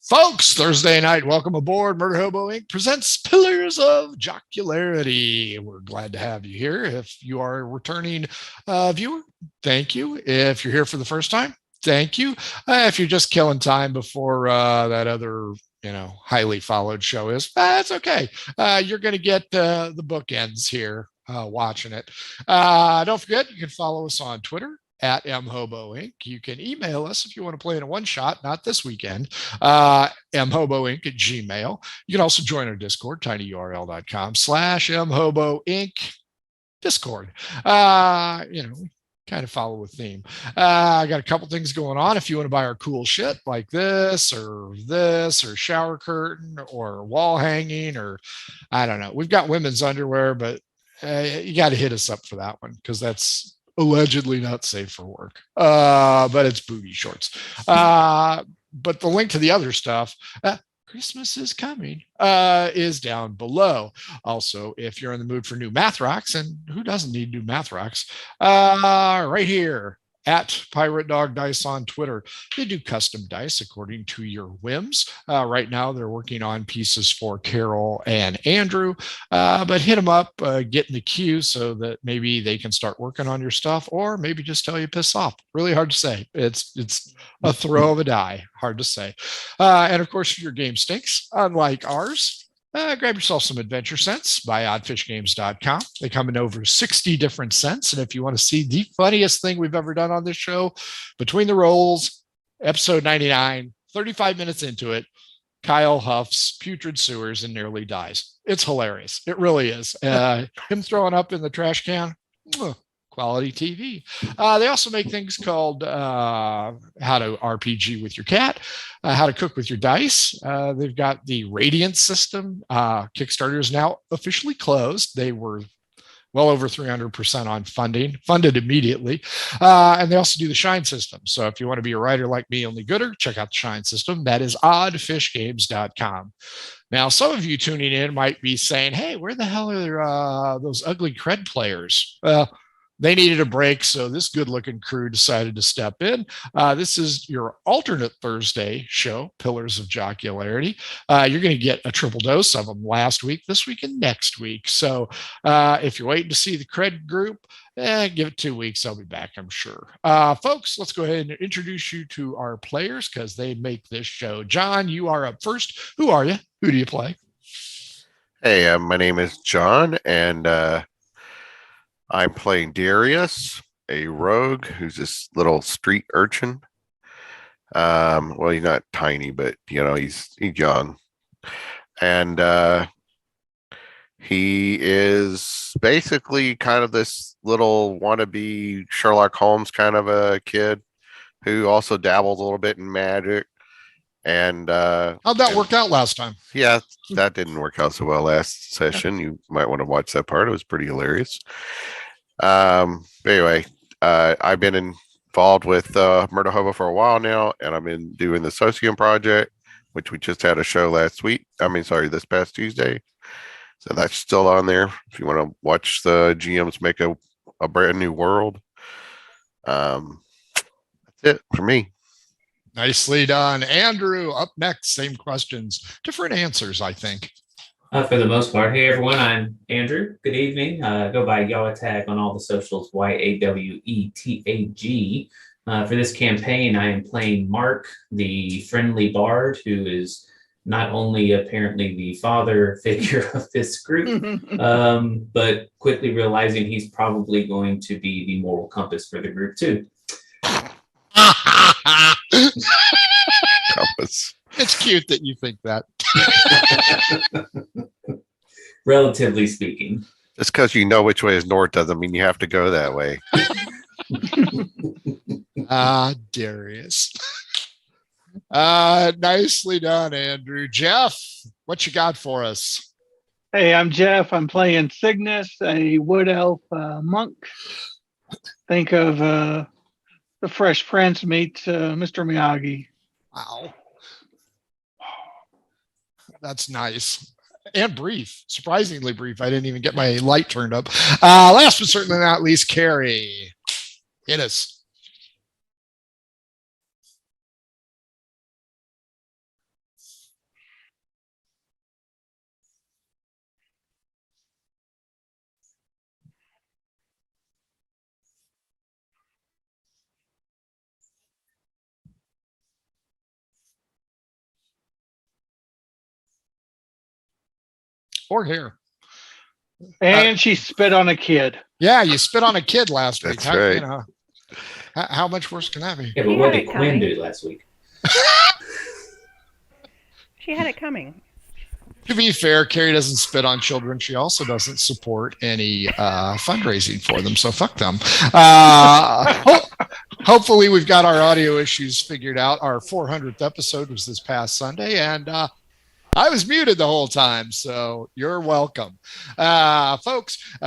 Folks, Thursday night, welcome aboard. Murder Hobo Inc. presents Pillars of Jocularity. We're glad to have you here. If you are a returning viewer, thank you. If you're here for the first time, thank you. If you're just killing time before that other, highly followed show is, that's okay. You're going to get the bookends here watching it. Don't forget, you can follow us on Twitter at mhobo inc. You can email us if you want to play in a one shot, not this weekend, mhoboinc at gmail. You can also join our Discord, tinyurl.com/mhoboinc Discord. Kind of follow a theme. I got a couple things going on. If you want to buy our cool shit like this, or shower curtain, or wall hanging, or I don't know. We've got women's underwear, but you got to hit us up for that one because that's allegedly not safe for work, but it's booty shorts. But the link to the other stuff, Christmas is coming, is down below. Also, if you're in the mood for new math rocks, and who doesn't need new math rocks, right here at Pirate Dog Dice on Twitter. They do custom dice according to your whims. Right now, they're working on pieces for Carol and Andrew, but hit them up, get in the queue so that maybe they can start working on your stuff, or maybe just tell you piss off. Really hard to say. It's a throw of a die. Hard to say. And of course, if your game stinks, unlike ours, grab yourself some Adventure Scents by oddfishgames.com. They come in over 60 different scents. And if you want to see the funniest thing we've ever done on this show, Between the Rolls, episode 99, 35 minutes into it, Kyle huffs putrid sewers and nearly dies. It's hilarious. It really is. Him throwing up in the trash can. Quality TV. They also make things called how to RPG with your cat, how to cook with your dice. They've got the Radiant system. Kickstarter is now officially closed. They were well over 300% on funded immediately. And they also do the Shine system. So if you want to be a writer like me, only gooder, check out the Shine system. That is oddfishgames.com. Now, some of you tuning in might be saying, hey, where the hell are those ugly cred players? They needed a break, so this good-looking crew decided to step in. This is your alternate Thursday show, Pillars of Jocularity. You're going to get a triple dose of them last week, this week, and next week. So if you're waiting to see the cred group, give it 2 weeks. I'll be back, I'm sure. Folks, let's go ahead and introduce you to our players because they make this show. John, you are up first. Who are you? Who do you play? Hey, my name is John, and I'm playing Darius, a rogue who's this little street urchin. Well, he's not tiny, but he's young, and he is basically kind of this little wannabe Sherlock Holmes kind of a kid who also dabbles a little bit in magic. And how'd that work out last time? Yeah, that didn't work out so well last session. You might want to watch that part. It was pretty hilarious. Anyway, I've been involved with Murder Hobo for a while now, and I've been doing the Socium project, which we just had a show this past Tuesday. So that's still on there if you want to watch the GMs make a brand new world. That's it for me. Nicely done. Andrew, up next. Same questions, different answers, I think. For the most part. Hey, everyone. I'm Andrew. Good evening. Go by Yawatag on all the socials, YAWETAG. For this campaign, I am playing Mark, the friendly bard, who is not only apparently the father figure of this group, but quickly realizing he's probably going to be the moral compass for the group, too. Compass. It's cute that you think that. Relatively speaking. Just because you know which way is north doesn't mean you have to go that way. Darius. Nicely done, Andrew. Jeff, what you got for us? Hey, I'm Jeff. I'm playing Cygnus, a wood elf monk. Think of the Fresh Prince meets Mr. Miyagi. Wow. That's nice. And brief. Surprisingly brief. I didn't even get my light turned up. Last but certainly not least, Carrie. Hit us. Sport here. And she spit on a kid. Yeah, you spit on a kid last week. That's How, right. You know, how much worse can that be? Yeah, but She what had did it Quinn coming. do last week? She had it coming. To be fair, Carrie doesn't spit on children. She also doesn't support any fundraising for them. So fuck them. Hopefully, we've got our audio issues figured out. Our 400th episode was this past Sunday, and I was muted the whole time, so you're welcome. Folks,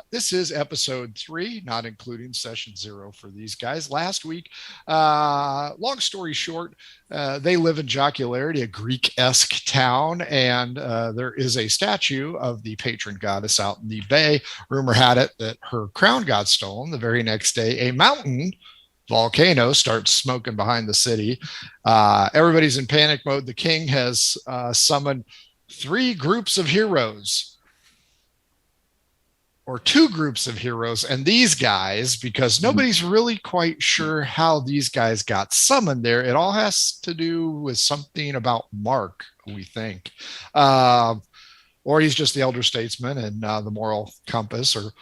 this is episode 3, not including session 0 for these guys. Last week, long story short, they live in Jocularity, a Greek-esque town, and there is a statue of the patron goddess out in the bay. Rumor had it that her crown got stolen. The very next day, a mountain volcano starts smoking behind the city. Everybody's in panic mode. The king has summoned 3 groups of heroes, or 2 groups of heroes, and these guys, because nobody's really quite sure how these guys got summoned there. It all has to do with something about Mark, we think. Or he's just the elder statesman and the moral compass, or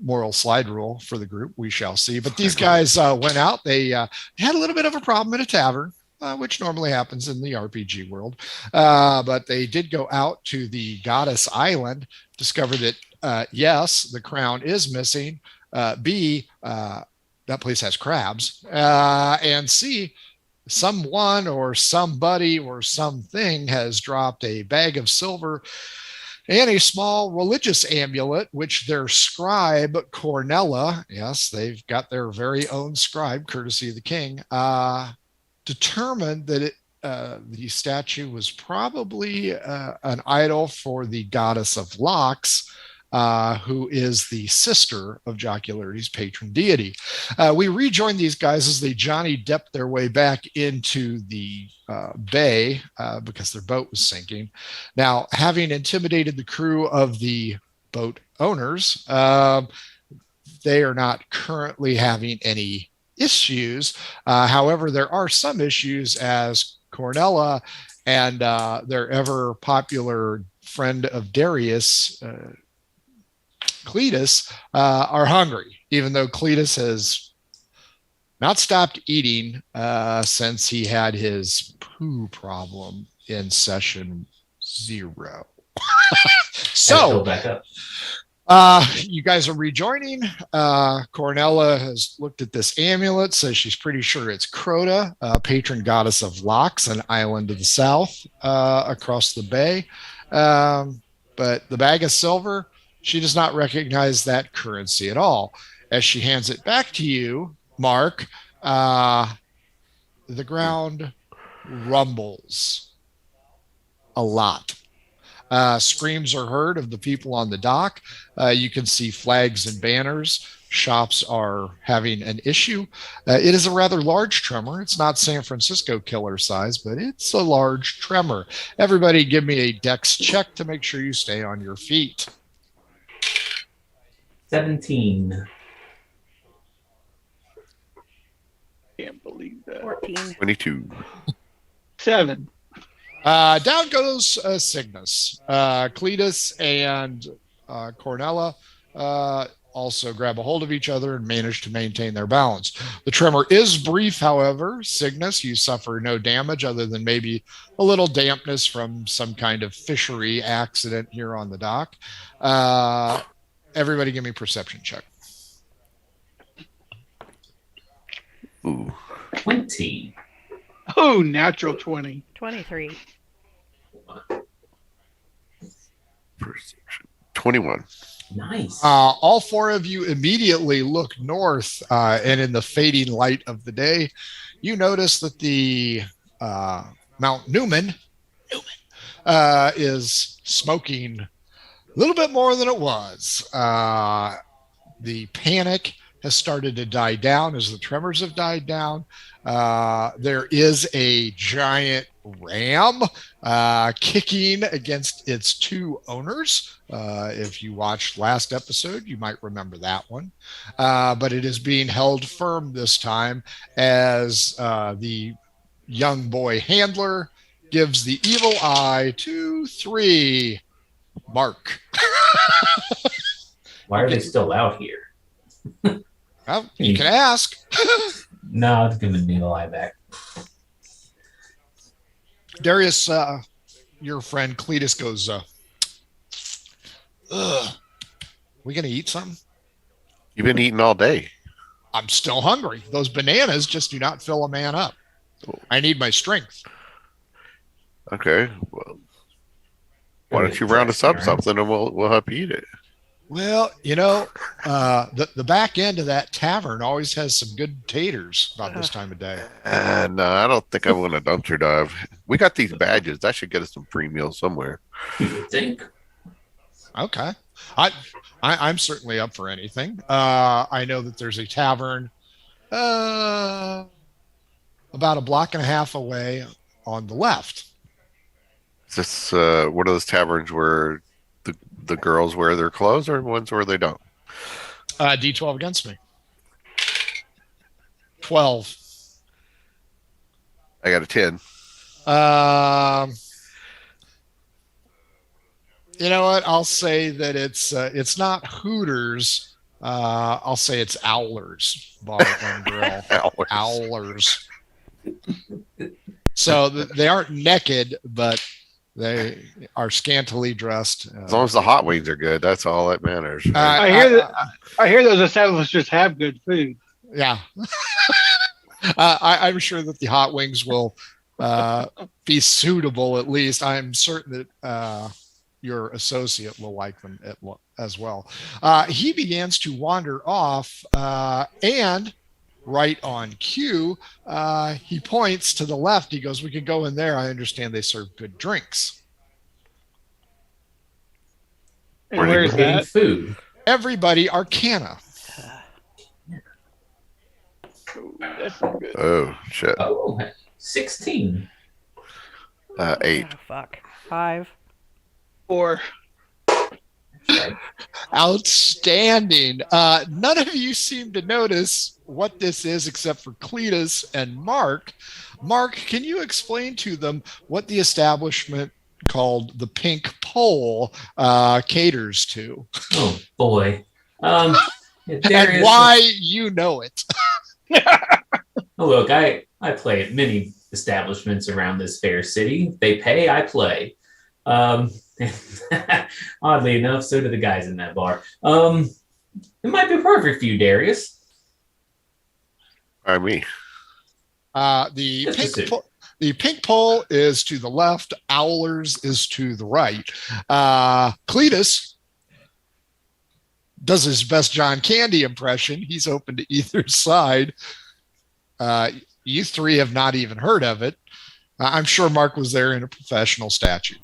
moral slide rule for the group. We shall see. But these guys went out. They had a little bit of a problem in a tavern, which normally happens in the RPG world. But they did go out to the Goddess Island, discover that, yes, the crown is missing. B, that place has crabs. And C, someone or somebody or something has dropped a bag of silver and a small religious amulet, which their scribe, Cornella, yes, they've got their very own scribe, courtesy of the king, determined that the statue was probably an idol for the goddess of Locks, who is the sister of Jocularity's patron deity. We rejoined these guys as they Johnny Depped their way back into the bay because their boat was sinking. Now, having intimidated the crew of the boat owners, they are not currently having any issues. However, there are some issues as Cornella and their ever popular friend of Darius, Cletus, are hungry, even though Cletus has not stopped eating since he had his poo problem in session 0. So back up. you guys are rejoining. Cornella has looked at this amulet, says she's pretty sure it's Crota, patron goddess of Locks, an island to the south across the bay. But the bag of silver, she does not recognize that currency at all. As she hands it back to you, Mark, the ground rumbles a lot. Screams are heard of the people on the dock. You can see flags and banners. Shops are having an issue. It is a rather large tremor. It's not San Francisco killer size, but it's a large tremor. Everybody give me a dex check to make sure you stay on your feet. 17. Can't believe that. 14. 22. 7. Down goes Cygnus. Cletus and Cornella also grab a hold of each other and manage to maintain their balance. The tremor is brief, however. Cygnus, you suffer no damage other than maybe a little dampness from some kind of fishery accident here on the dock. Everybody give me a perception check. Ooh. 20. Oh, natural 20. 23. Perception. 21. Nice. All 4 of you immediately look north, and in the fading light of the day, you notice that the Mount Newman is smoking a little bit more than it was. The panic has started to die down as the tremors have died down. There is a giant ram kicking against its 2 owners. If you watched last episode, you might remember that one. But it is being held firm this time as the young boy handler gives the evil eye to 3 Mark. Why are they still out here? Well, you can ask. No, I'll give them the lie back. Darius, your friend Cletus goes, ugh, we gonna eat something? You've been eating all day. I'm still hungry. Those bananas just do not fill a man up. I need my strength. Okay. Well, why don't you round us up something and we'll help you eat it. Well, the back end of that tavern always has some good taters about this time of day. No, I don't think I want a dumpster dive. We got these badges. That should get us some free meals somewhere. You would think. Okay. I'm certainly up for anything. I know that there's a tavern about a block and a half away on the left. Is this one of those taverns where the girls wear their clothes, or ones where they don't? D12 against me. 12. I got a 10. You know what? I'll say that it's not Hooters. I'll say it's Owlers Bar and Grill. Owlers. So they aren't naked, but they are scantily dressed. As long as the hot wings are good, that's all that matters. I hear those establishments have good food. Yeah. I'm sure that the hot wings will be suitable. At least I'm certain that your associate will like them as well. He begins to wander off, and right on cue, he points to the left. He goes, "We could go in there. I understand they serve good drinks." And where's Getting that? food. Everybody Arcana. Ooh, that's not good. Oh, shit. Oh, 16. 8. Oh, fuck. 5. 4. Right. Outstanding. None of you seem to notice what this is except for Cletus and Mark. Mark, can you explain to them what the establishment called the Pink Pole caters to? Oh, boy. And Darius, why you know it. Oh, look, I play at many establishments around this fair city. They pay, I play. Oddly enough, so do the guys in that bar. It might be perfect for you, Darius. By me. The pink pole is to the left. Owlers is to the right. Cletus does his best John Candy impression. He's open to either side. You three have not even heard of it. I'm sure Mark was there in a professional statue.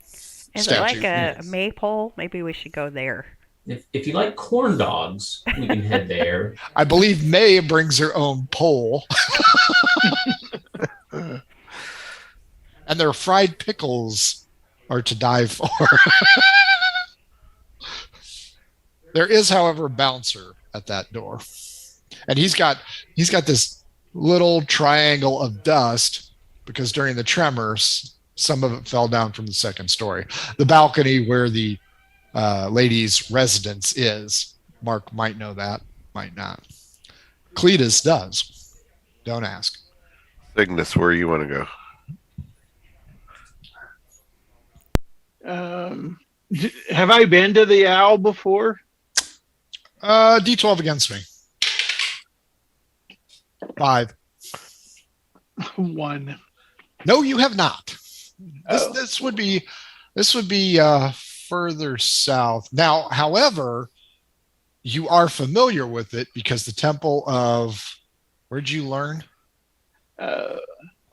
Is it like a maypole? Maybe we should go there. If you like corn dogs, we can head there. I believe May brings her own pole. And their fried pickles are to die for. There is, however, a bouncer at that door. And he's got this little triangle of dust because during the tremors, some of it fell down from the second story. The balcony where the lady's residence is. Mark might know that, might not. Cletus does. Don't ask. Cygnus, where you want to Have I been to the Owl before? D12 against me. 5. 1. No, you have not. Oh. This would be further south. Now, however, you are familiar with it because the temple of, where'd you learn?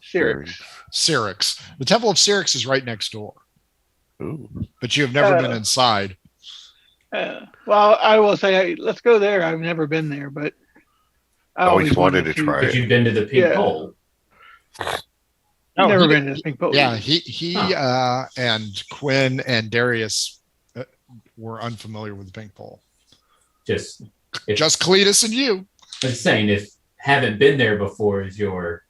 Syrinx. Syrinx. The temple of Syrinx is right next door, go? Ooh. but you have never been inside. Well, I will say, let's go there. I've never been there, but I Always wanted to try But it. you've been to the Pink Yeah. Pole. I've never been to the Pink Pole. Yeah, he and Quinn and Darius were unfamiliar with the pink pole. Just Cletus and you. I'm saying, if haven't been there before is your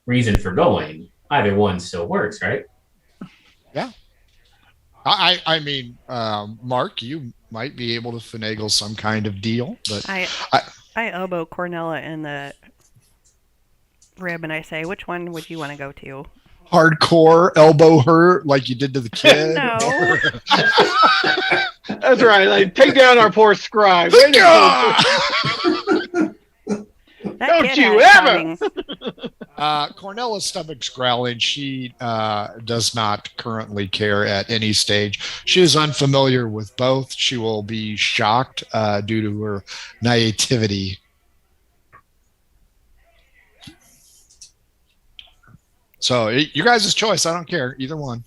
reason for going, either one still works, right? I mean, Mark, you might be able to finagle some kind of deal, but I I- I elbow Cornella in the rib and I say, "Which one would you want to go to?" hardcore elbow her like you did to the kid. No. or- That's right. Like, take down our poor scribe. Way to go. That Don't kid you had ever. coming. Cornella's stomach's growling. She does not currently care at any stage. She is unfamiliar with both. She will be shocked due to her naivety. So you guys' choice. I don't care. Either one.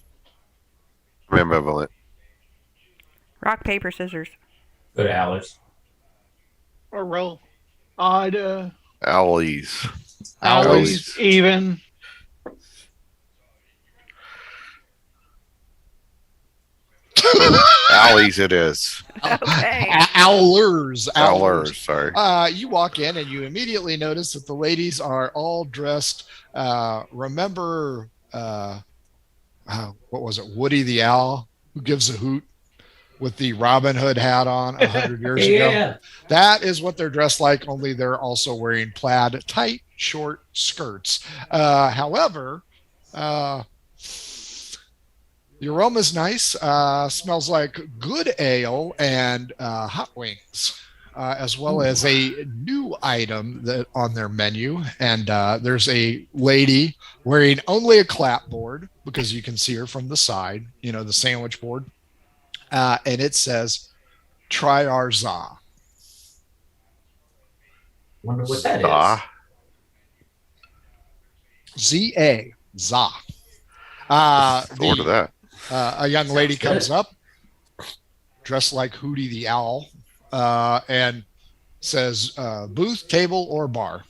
I'm ambivalent. Rock, paper, scissors. Go to Alice. Or roll. Odd, Owlies. always even. Owlies it is. Okay. Owlers. Owlers, sorry. You walk in and you immediately notice that the ladies are all dressed. Remember, what was it? Woody the Owl, who gives a hoot, with the Robin Hood hat on 100 years ago. Yeah. That is what they're dressed like, only they're also wearing plaid, tight, short skirts. However, the aroma's nice. Smells like good ale and hot wings, as well as a new item that on their menu. And there's a lady wearing only a clapboard because you can see her from the side, the sandwich board. And it says, "Try our za." Wonder what that is. Ah, Z-A, za. order that. A young lady Sounds good. comes up, dressed like Hootie the Owl, and says, "Booth, table, or bar?"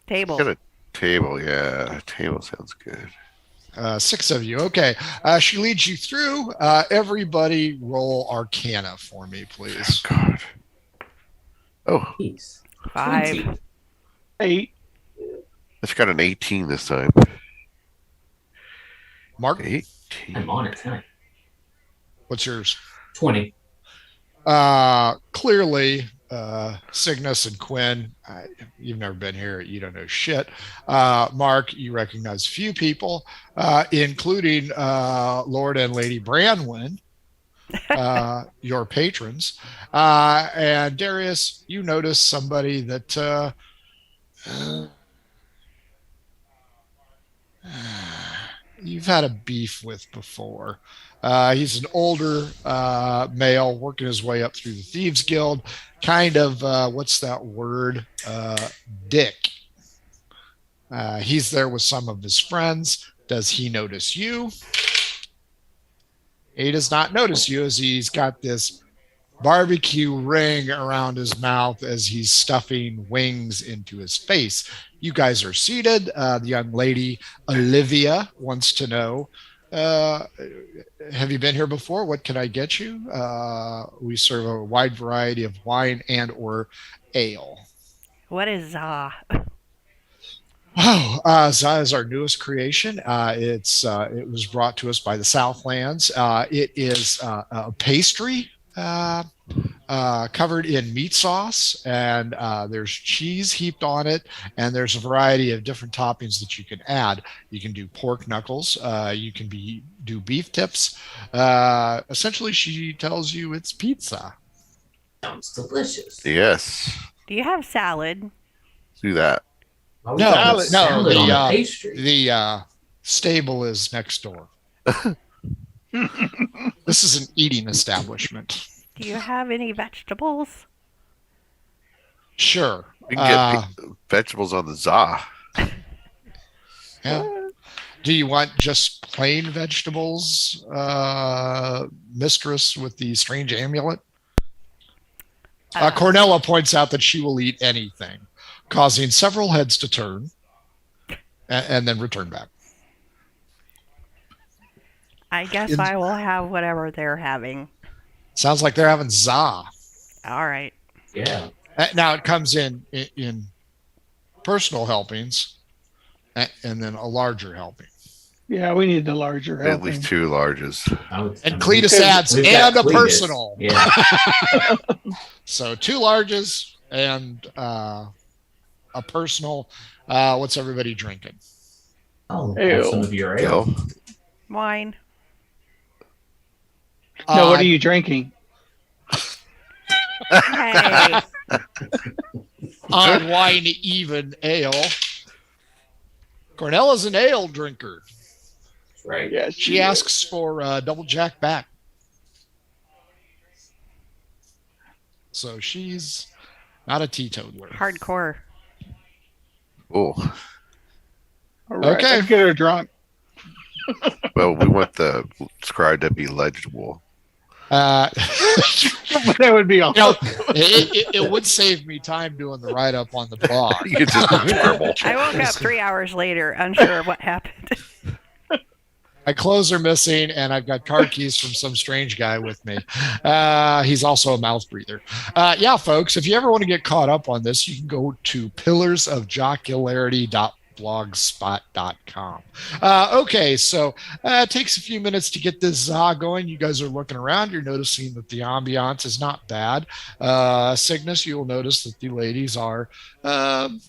Table. Get a table, yeah. Table sounds good. 6 of you. Okay. She leads you through. Everybody roll Arcana for me, please. God. Oh, Jeez. 5. 20. 8. it's got an 18 this time. Mark, 18. I'm on it tonight. what's yours? 20. Clearly, Cygnus and Quinn, you've never been here. You don't know shit. Mark, you recognize a few people, including Lord and Lady Branwyn, your patrons. And Darius, you notice somebody that you've had a beef with before. He's an older male working his way up through the Thieves Guild. Kind of, what's that word? Dick. He's there with some of his friends. Does he notice you? He does not notice you, as he's got this barbecue ring around his mouth as he's stuffing wings into his face. You guys are seated. The young lady, Olivia, wants to know, have you been here before? What can I get you? We serve a wide variety of wine and or ale. What is za? Oh, za is our newest creation. It was brought to us by the Southlands. It is a pastry covered in meat sauce, and there's cheese heaped on it, and there's a variety of different toppings that you can add. You can do pork knuckles. You can do beef tips. Essentially, she tells you it's pizza. Sounds delicious. Yes. Do you have salad? Do that. Why would No, you put no, salad on a pastry? The stable is next door. This is an eating establishment. Do you have any vegetables? Sure. We can get vegetables on the za. Yeah. Do you want just plain vegetables, mistress with the strange amulet? Cornella points out that she will eat anything, causing several heads to turn and then return back. I guess I will have whatever they're having. Sounds like they're having za. All right. Yeah. Now it comes in personal helpings and then a larger helping. Yeah, we need the larger At least helping. 2 larges. And Cletus adds, We've got and a Cletus. personal. Yeah. So 2 larges and a personal. What's everybody drinking? I'll Ew. have some of your ale. Go. Wine. No, what Uh, are you drinking? Hey. on wine even ale. Cornella's an ale drinker. Right. Yes. She asks for double jack back. So she's not a teetotaler. Hardcore. Oh, All right, Okay. let's get her drunk. well, we want the scribe to be legible. That would be all. You know, it would save me time doing the write up on the blog. You could just scribble. I woke up 3 hours later, unsure of what happened. My clothes are missing, and I've got car keys from some strange guy with me. He's also a mouth breather. Yeah, folks, if you ever want to get caught up on this, you can go to pillarsofjocularity.blogspot.com. Okay, so it takes a few minutes to get this going. You guys are looking around. You're noticing that the ambiance is not bad. Cygnus, you'll notice that the ladies are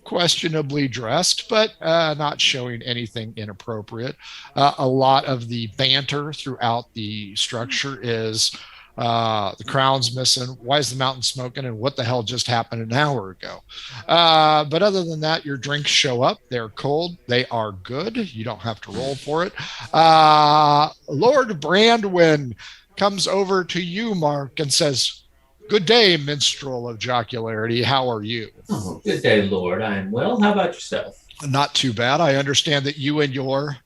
questionably dressed, but not showing anything inappropriate. A lot of the banter throughout the structure is the crown's missing. Why is the mountain smoking? And what the hell just happened an hour ago? But other than that, your drinks show up. They're cold. They are good. You don't have to roll for it. Lord Brandwin comes over to you, Mark, and says, "Good day, minstrel of jocularity. How are you?" Oh, good day, Lord. I am well. How about yourself? Not too bad. I understand that you and your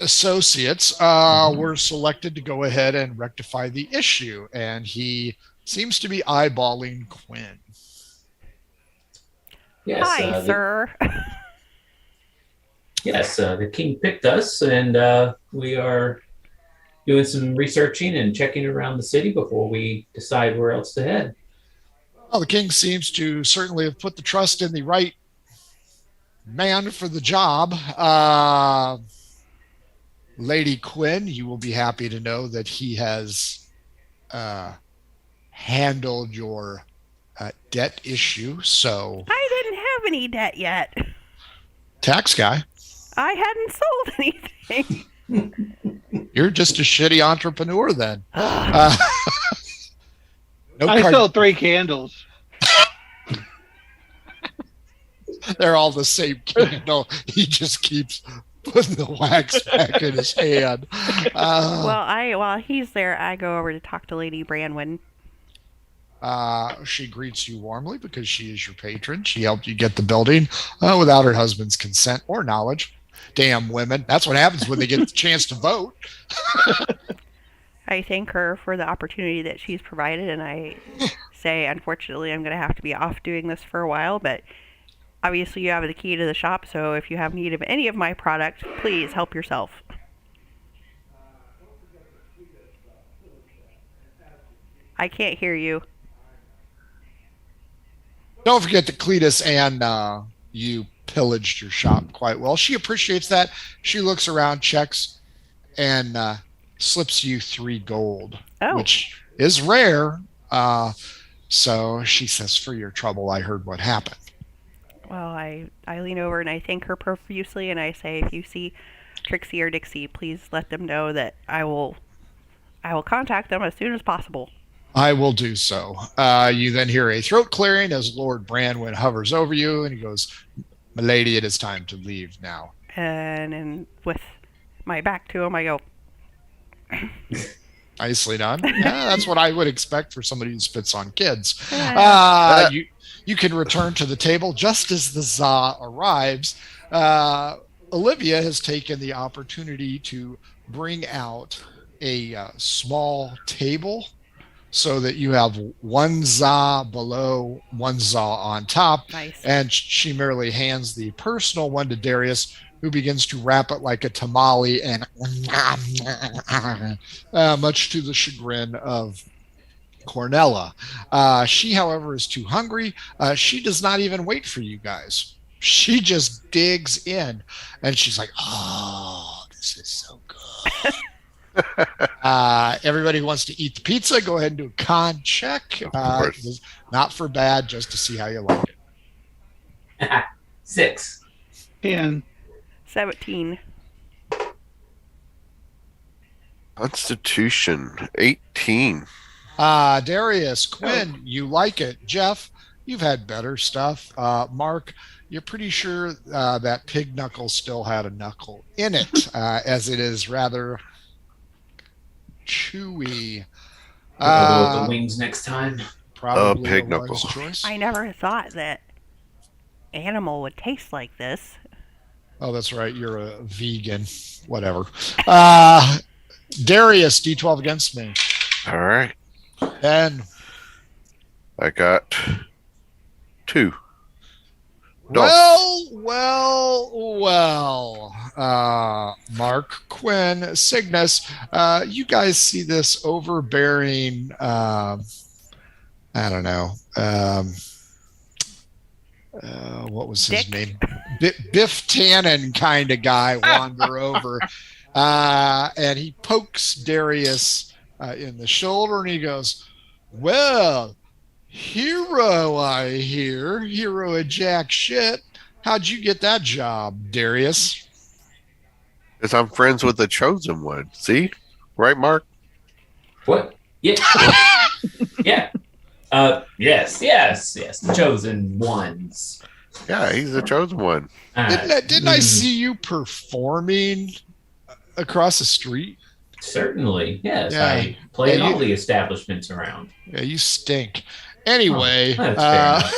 associates were selected to go ahead and rectify the issue, and he seems to be eyeballing Quinn. Yes, Hi, sir. The king picked us, and we are doing some researching and checking around the city before we decide where else to head. Well, the king seems to certainly have put the trust in the right man for the job. Lady Quinn, you will be happy to know that he has handled your debt issue. So, I didn't have any debt yet. tax guy, I hadn't sold anything. you're just a shitty entrepreneur then. No I card- sold 3 candles. They're all the same candle. He just keeps putting the wax back in his hand. While he's there, I go over to talk to Lady Brandwin. She greets you warmly because she is your patron. She helped you get the building without her husband's consent or knowledge. Damn women. That's what happens when they get the chance to vote. I thank her for the opportunity that she's provided, and I say, unfortunately, I'm going to have to be off doing this for a while, but obviously you have the key to the shop, so if you have need of any of my product, please help yourself. I can't hear you. Don't forget that Cletus and you pillaged your shop quite well. She appreciates that. She looks around, checks, and slips you 3 gold, which is rare. So she says, "For your trouble, I heard what happened." Well, I lean over and I thank her profusely, and I say, if you see Trixie or Dixie, please let them know that I will contact them as soon as possible. I will do so. You then hear a throat clearing as Lord Brandwin hovers over you, and he goes, "Milady, it is time to leave now." And with my back to him, I go, Nicely done. Yeah, that's what I would expect for somebody who spits on kids. You can return to the table just as the Za arrives. Olivia has taken the opportunity to bring out a small table so that you have 1 Za below, 1 Za on top. nice. And she merely hands the personal one to Darius, who begins to wrap it like a tamale and much to the chagrin of Cornella. She, however, is too hungry. She does not even wait for you guys. she just digs in, and she's like, "Oh, this is so good." Everybody who wants to eat the pizza, go ahead and do a con check. course. Not for bad, just to see how you like it. 6. 10. 17. Constitution 18. Darius, Quinn, you like it. Jeff, you've had better stuff. Mark, you're pretty sure that pig knuckle still had a knuckle in it, as it is rather chewy. I'll go with the wings next time. Probably pig a wise knuckle. choice. I never thought that animal would taste like this. Oh, that's right. You're a vegan. Whatever. Darius, D12 against me. All right. And I got 2. Mark, Quinn, Cygnus, you guys see this overbearing, I don't know, what was his Dick? name? Biff Tannen kind of guy wander over, and he pokes Darius in the shoulder, and he goes, "Well, hero, I hear. Hero of jack shit. How'd you get that job, Darius?" Because I'm friends with the chosen one. See? Right, Mark? What? Yeah. Yeah. Yes. The chosen ones. Yeah, he's the chosen one. Didn't I see you performing across the street? Certainly. Yes. Yeah. I play in Yeah, all the establishments around. Yeah, you stink. Anyway, That's fair enough.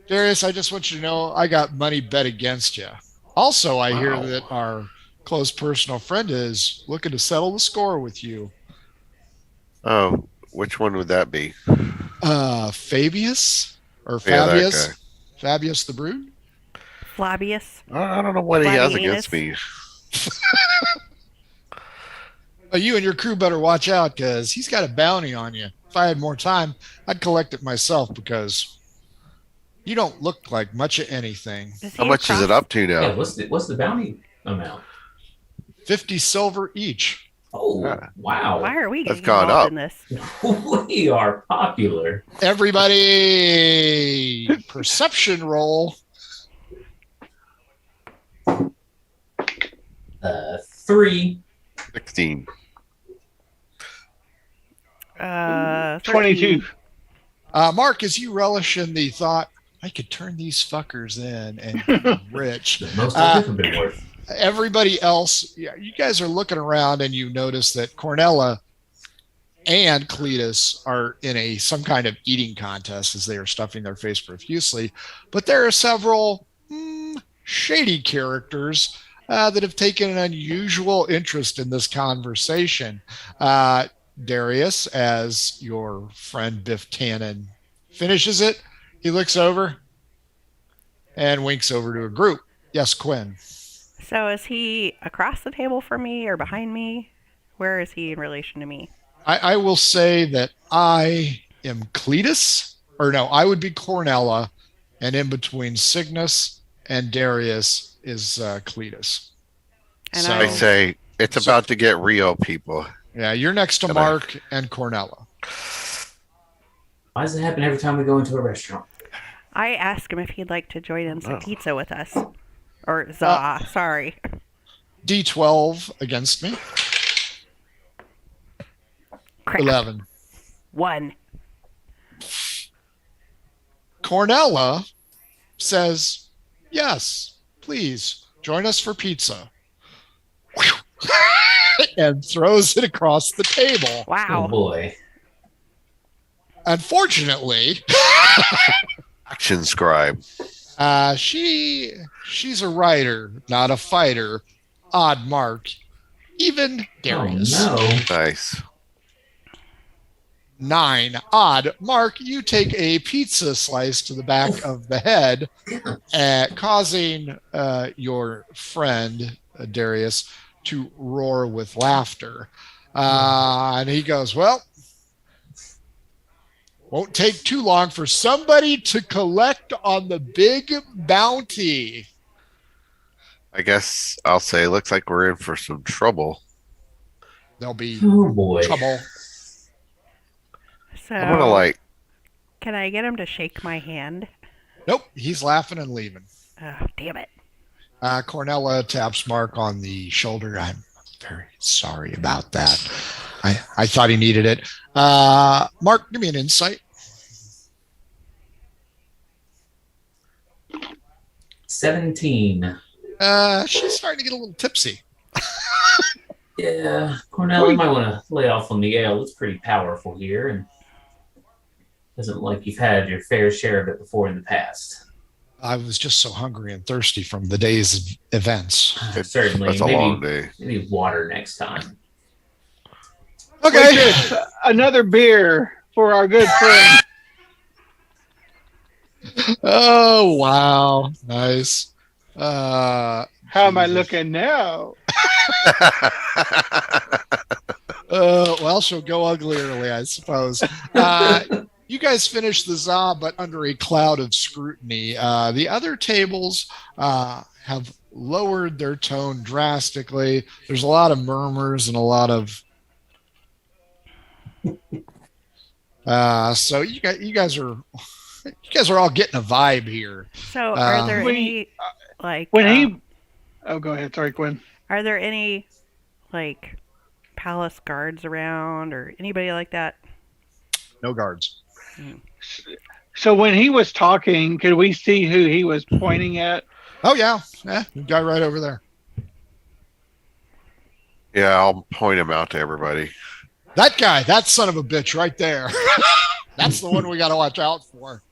Darius, I just want you to know I got money bet against you. Also, I hear Wow. that our close personal friend is looking to settle the score with you. Oh, which one would that be? Fabius or Yeah, that Fabius? guy. Fabius the Brood? I Flabius. don't know what he has Flavianus. against me. You and your crew better watch out because he's got a bounty on you. If I had more time, I'd collect it myself because you don't look like much of anything. Is How he much is it across- up to now? Yeah, what's the bounty amount? 50 silver each. Oh, Yeah. wow. Why are we That's getting gone involved up. in this? We are popular. Everybody, perception roll. 3. 16. 13. 22. Mark, as you relish in the thought, I could turn these fuckers in and be rich. The most I've ever been worth. Everybody else, yeah, you guys are looking around and you notice that Cornella and Cletus are in some kind of eating contest as they are stuffing their face profusely. But there are several shady characters that have taken an unusual interest in this conversation. Darius, as your friend Biff Tannen finishes it, he looks over and winks over to a group. Yes, Quinn. So is he across the table from me or behind me? Where is he in relation to me? I will say that I am Cletus, or no, I would be Cornella, and in between Cygnus and Darius is Cletus. And So- I say it's about to get real, people. Yeah, you're next to Hello. Mark and Cornella. Why does it happen every time we go into a restaurant? I asked him if he'd like to join in some Oh. pizza with us. Or za, sorry. D12 against me. Crap. 11. 1. Cornella says, yes, please join us for pizza. And throws it across the table. Oh Wow. boy. Unfortunately, Action scribe. she's a writer, not a fighter. Odd Mark. Even Darius. Oh no. Nice. 9. Odd Mark, you take a pizza slice to the back of the head, causing your friend Darius to roar with laughter. And he goes, well, Won't take too long for somebody to collect on the big bounty. I guess I'll say, looks like we're in for some trouble. There'll be Oh boy. trouble. So I'm gonna like, can I get him to shake my hand? Nope, he's laughing and leaving. Oh, damn it. Cornella taps Mark on the shoulder. I'm very sorry about that. I thought he needed it. Mark, give me an insight. 17. She's starting to get a little tipsy. Yeah, Cornell, you might want to lay off on the ale. It's pretty powerful here, and doesn't look like you've had your fair share of it before in the past. I was just so hungry and thirsty from the day's events. Certainly, that's a long day. maybe water next time. Okay. What's this? Another beer for our good friend. Oh, wow. Nice. How am I Jesus. looking now? Well, she'll go ugly early, I suppose. You guys finished the za, but under a cloud of scrutiny. The other tables have lowered their tone drastically. There's a lot of murmurs and a lot of. So you guys are all getting a vibe here. So are there When any like When he, oh, go ahead. Sorry, Quinn. are there any like palace guards around or anybody like that? No guards. So when he was talking, could we see who he was pointing at? Oh yeah, the guy right over there. Yeah, I'll point him out to everybody. That guy, that son of a bitch right there. That's the one we got to watch out for.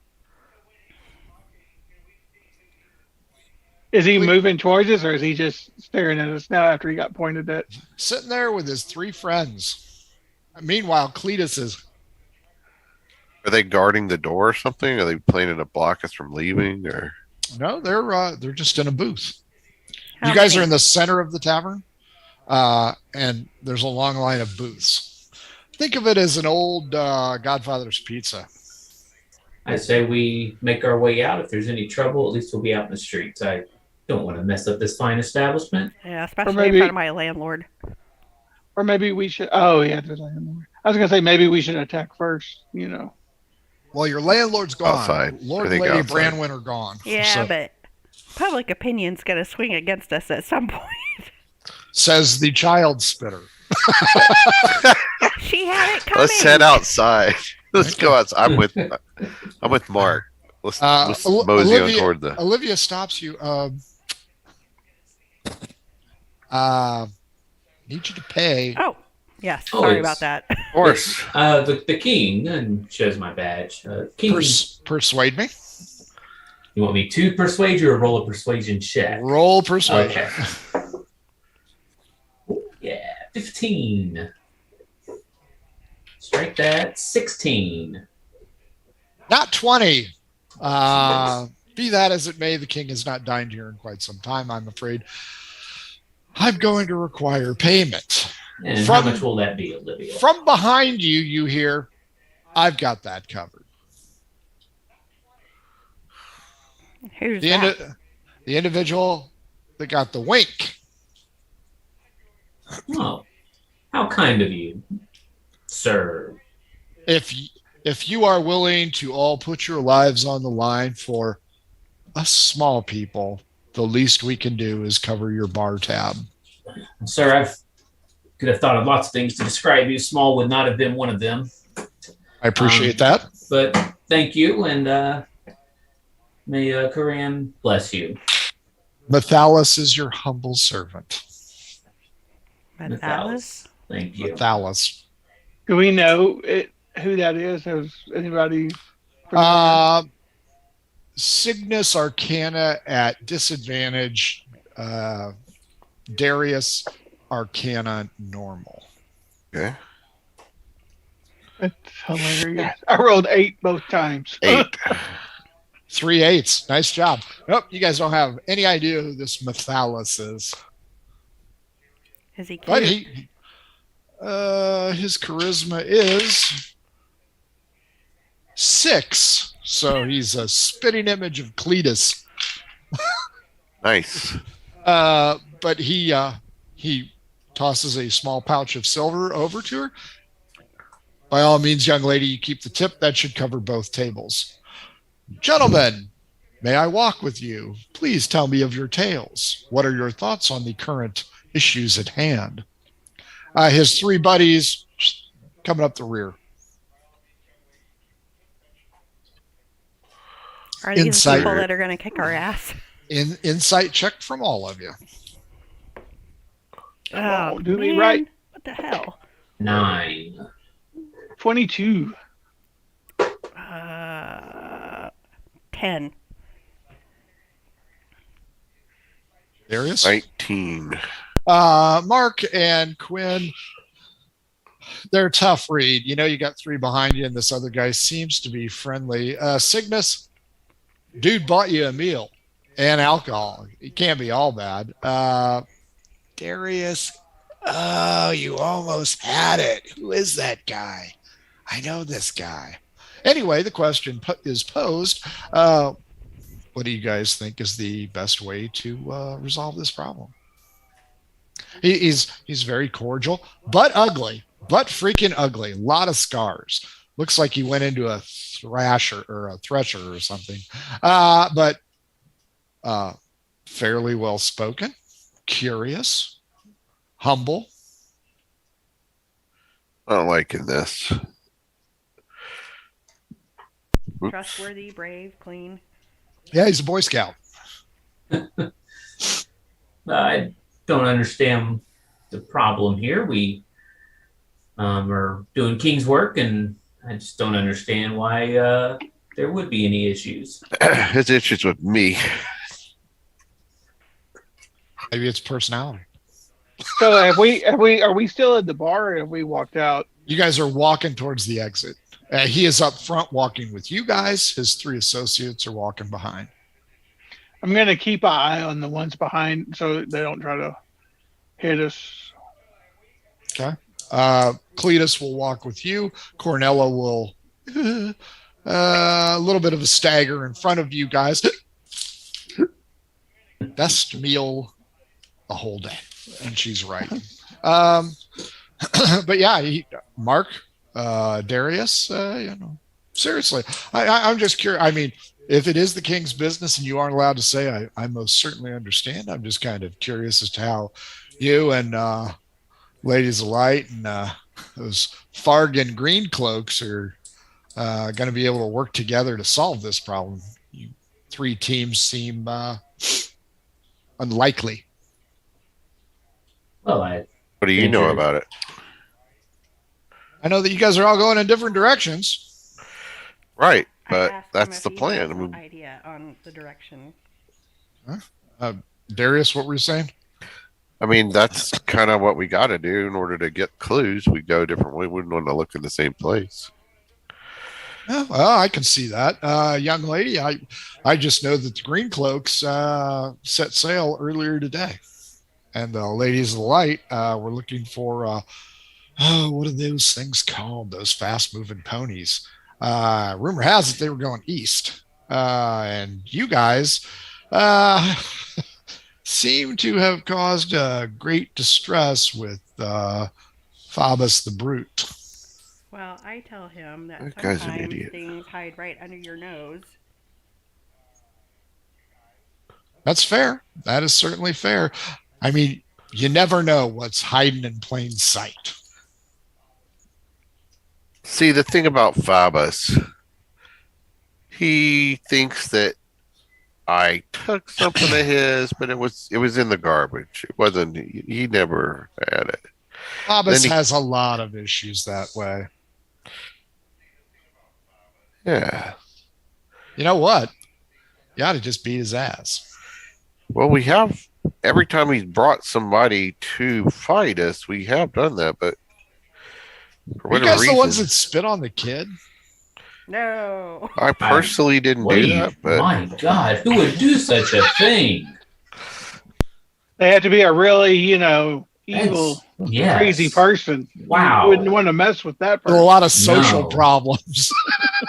Is he moving towards us, or is he just staring at us now after he got pointed at? Sitting there with his three friends. Meanwhile, Cletus is. Are they guarding the door or something? Are they planning to block us from leaving? Or No, they're just in a booth. How You guys many? are in the center of the tavern, and there's a long line of booths. Think of it as an old Godfather's Pizza. I say we make our way out. If there's any trouble, at least we'll be out in the streets. I don't want to mess up this fine establishment. Yeah, especially maybe- in front of my landlord. Or maybe we should. Oh, yeah, the landlord. I was gonna say maybe we should attack first. You know. Well, your landlord's gone. Outside. Lord I and think Lady outside. Branwyn are gone. Yeah, So- but public opinion's gonna swing against us at some point. says the child spitter. She had it coming. let's head outside. Let's go outside. I'm with Mark. Let's mosey on Olivia, toward the. Olivia stops you. Need you to pay. Oh, yes. Oh, Sorry it's- about that. Of course. The king, and shows my badge. King, Persuade me. you want me to persuade you or roll a persuasion check? Roll persuasion. Okay. Yeah, 15. Strike that, 16. Not 20. Be that as it may, the king has not dined here in quite some time, I'm afraid. I'm going to require payment. And how From- much will that be, Olivia? From behind you, you hear, I've got that covered. Who's The, that? the individual that got the wink. Oh, how kind of you, sir. If you are willing to all put your lives on the line for us small people, the least we can do is cover your bar tab. Sir, I could have thought of lots of things to describe you. Small would not have been one of them. I appreciate that. But thank you, and may Koran bless you. Mathalis is your humble servant. Mathalis? Thank you. Mathalis. Do we know who that is? Has anybody? Cygnus Arcana at disadvantage. Darius Arcana normal. Okay. That's hilarious. I rolled 8 both times. 8. 3 8s. Nice job. Nope, you guys don't have any idea who this Mathalis is. Is he cute? But his charisma is 6. So he's a spitting image of Cletus. Nice. But he tosses a small pouch of silver over to her. By all means, young lady, you keep the tip. That should cover both tables. Gentlemen, may I walk with you? Please tell me of your tales. What are your thoughts on the current issues at hand? His 3 buddies coming up the rear. Are these the Insight. people that are going to kick our ass? Insight check from all of you. Oh, do me man. right. What the hell? 9. 22. 10. Darius? 19. Mark and Quinn, they're a tough read. You know, you got 3 behind you, and this other guy seems to be friendly. Cygnus, dude bought you a meal and alcohol. It can't be all bad. Darius, oh, you almost had it. Who is that guy? I know this guy. Anyway, the question is posed. What do you guys think is the best way to resolve this problem? He's very cordial, but ugly, but freaking ugly. A lot of scars. Looks like he went into a thrasher or a thresher or something. But fairly well spoken, curious, humble. Not liking this. Oops. Trustworthy, brave, clean. Yeah, he's a Boy Scout. I don't understand the problem here. We are doing King's work, and I just don't understand why there would be any issues. His issues with me. Maybe it's personality. So are we still at the bar, or have we walked out? You guys are walking towards the exit. He is up front walking with you guys. His 3 associates are walking behind. I'm going to keep an eye on the ones behind so they don't try to hit us. Okay. Cletus will walk with you. Cornella will a little bit of a stagger in front of you guys. Best meal the whole day. And she's right. But yeah, Mark, Darius, seriously, I'm just curious. I mean, if it is the king's business and you aren't allowed to say, I most certainly understand. I'm just kind of curious as to how you and Ladies of Light and those Fargan Green Cloaks are going to be able to work together to solve this problem. You 3 teams seem unlikely. Well, What do you know about it? I know that you guys are all going in different directions. Right, I but asked him that's if the he plan. has I an mean, idea on the direction. Darius, what were you saying? that's kind of what we got to do in order to get clues. We go different. We wouldn't want to look in the same place. Yeah, well, I can see that. Young lady, I just know that the Green Cloaks set sail earlier today. And the Ladies of the Light were looking for, what are those things called? Those fast-moving ponies. Rumor has it they were going east. And you guys seem to have caused great distress with Phoebus the Brute. Well, I tell him that That guy's an sometimes idiot. things hide right under your nose. That's fair. That is certainly fair. I mean, you never know what's hiding in plain sight. See, the thing about Phoebus, he thinks that I took something of his, but it was in the garbage. It wasn't. He never had it. Phoebus Then he- has a lot of issues that way. Yeah. You know what? You ought to just beat his ass. Well, we have every time he's brought somebody to fight us, we have done that, but for Are you whatever guys reason, the ones that spit on the kid? No. I personally didn't what do do you? that, but My God, who would do such a thing? They had to be a really, evil, Yes. crazy person. Wow. You wouldn't want to mess with that There are a person. lot of social No. problems.